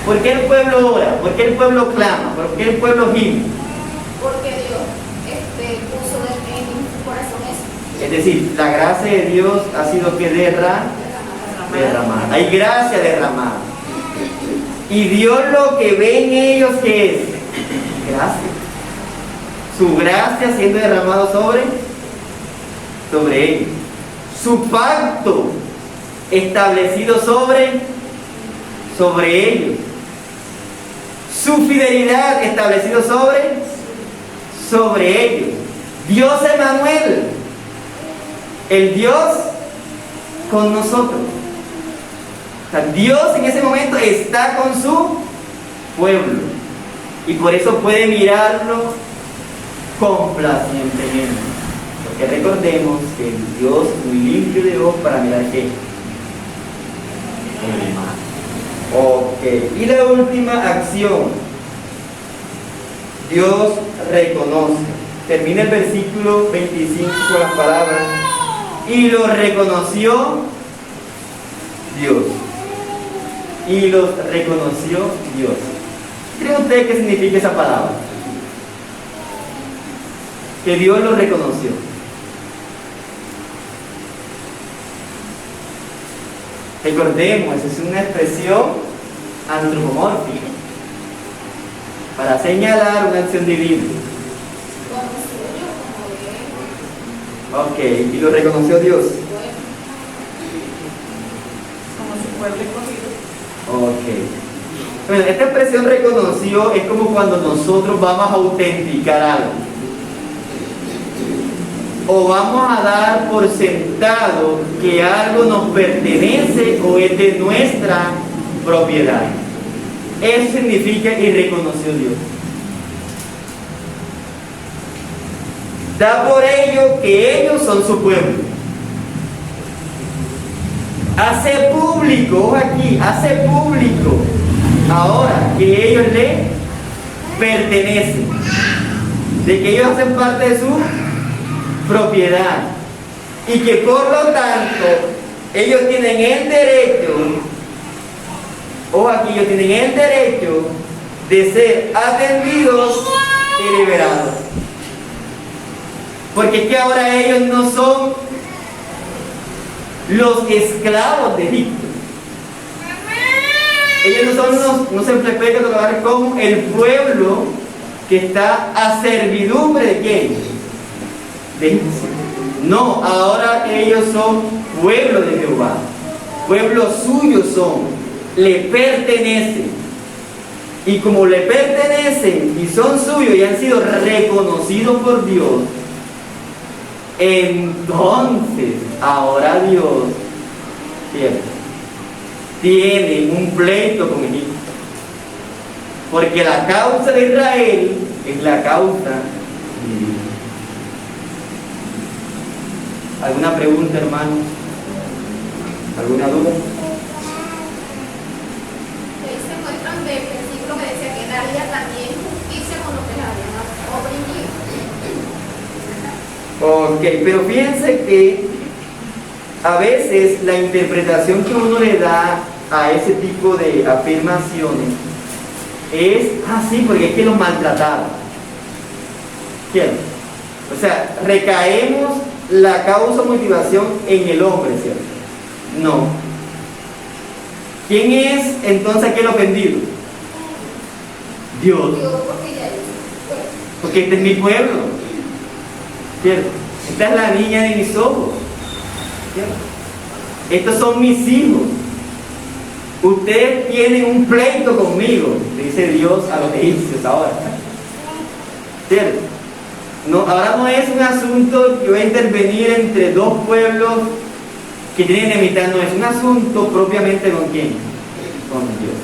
¿por qué el pueblo ora? ¿Por qué el pueblo clama? ¿Por qué el pueblo gime? Porque Dios puso en su corazón eso. Es decir, la gracia de Dios ha sido que derramada. Hay gracia derramada. Y Dios lo que ve en ellos, ¿qué es? Gracia. Su gracia siendo derramado sobre ellos. Su pacto establecido sobre ellos. Su fidelidad establecido sobre ellos. Dios Emmanuel, el Dios con nosotros. O sea, Dios en ese momento está con su pueblo y por eso puede mirarlo complacientemente. Porque recordemos que el Dios es muy limpio de ojos para mirar qué. El mal. Ok, y la última acción, Dios reconoce. Termina el versículo 25 con las palabras: y lo reconoció Dios. Y los reconoció Dios. ¿Cree usted qué significa esa palabra? Que Dios lo reconoció. Recordemos, es una expresión antropomórfica para señalar una acción divina. Como suyo, como de él. Ok, y lo reconoció Dios. Como su pueblo escogido. Ok. Bueno, esta expresión reconoció es como cuando nosotros vamos a autenticar algo. O vamos a dar por sentado que algo nos pertenece o es de nuestra propiedad. Eso significa y reconoció Dios. Da por ello que ellos son su pueblo. Hace público, aquí, hace público ahora que ellos le pertenecen, de que ellos hacen parte de su propiedad y que por lo tanto ellos tienen el derecho, o aquí ellos tienen el derecho de ser atendidos y liberados, porque es que ahora ellos no son los esclavos de Egipto. Ellos no se les puede catalogar como el pueblo que está a servidumbre de quién, de Egipto. No, ahora ellos son pueblo de Jehová. pueblo suyo son, le pertenecen. Y como le pertenecen y son suyos y han sido reconocidos por Dios, entonces ahora Dios, ¿cierto?, tiene un pleito con Egipto. Porque la causa de Israel es la causa divina. ¿Alguna pregunta, hermano? ¿Alguna duda? Ahí se muestran del versículo que decía que daría también justicia con los que la habían oprimido. Ok, pero fíjense que a veces la interpretación que uno le da a ese tipo de afirmaciones es, sí, porque es que los maltrataron. ¿Cierto? O sea, recaemos la causa o motivación en el hombre, ¿cierto? No. ¿Quién es entonces aquel ofendido? Dios. Porque este es mi pueblo, ¿cierto? Esta es la niña de mis ojos, ¿cierto? Estos son mis hijos. Ustedes tienen un pleito conmigo, le dice Dios a los egipcios ahora, ¿cierto? No, ahora no es un asunto que va a intervenir entre dos pueblos que tienen enemistad, no, es un asunto propiamente con quién, con Dios.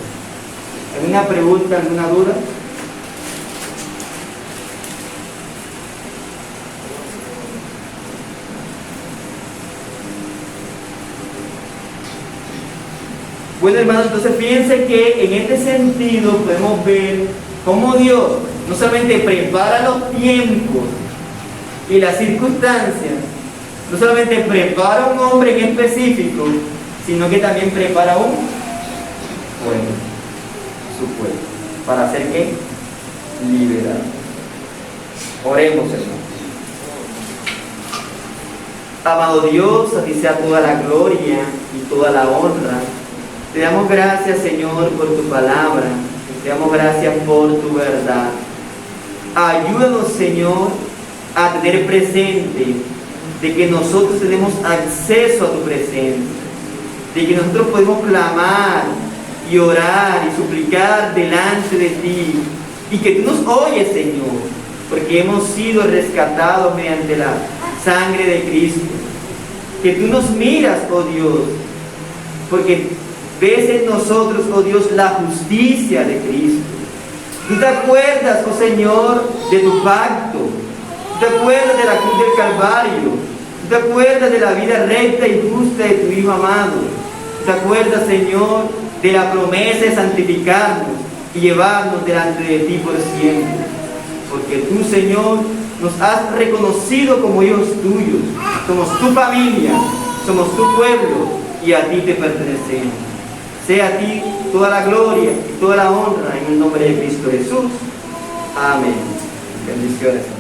¿Alguna pregunta, alguna duda? Bueno, hermanos, entonces fíjense que en este sentido podemos ver cómo Dios no solamente prepara los tiempos y las circunstancias, no solamente prepara un hombre en específico, sino que también prepara un pueblo, su pueblo. ¿Para hacer qué? Liberar. Oremos, hermanos. Amado Dios, a ti sea toda la gloria y toda la honra. Te damos gracias, Señor, por tu palabra. Te damos gracias por tu verdad. Ayúdanos, Señor, a tener presente de que nosotros tenemos acceso a tu presencia, de que nosotros podemos clamar y orar y suplicar delante de ti, y que tú nos oyes, Señor, porque hemos sido rescatados mediante la sangre de Cristo. Que tú nos miras, oh Dios, porque ves en nosotros, oh Dios, la justicia de Cristo. Tú te acuerdas, oh Señor, de tu pacto. Tú te acuerdas de la cruz del Calvario. Tú te acuerdas de la vida recta y justa de tu Hijo amado. Tú te acuerdas, Señor, de la promesa de santificarnos y llevarnos delante de ti por siempre. Porque tú, Señor, nos has reconocido como hijos tuyos. Somos tu familia, somos tu pueblo y a ti te pertenecemos. Sea a ti toda la gloria y toda la honra en el nombre de Cristo Jesús. Amén. Bendiciones.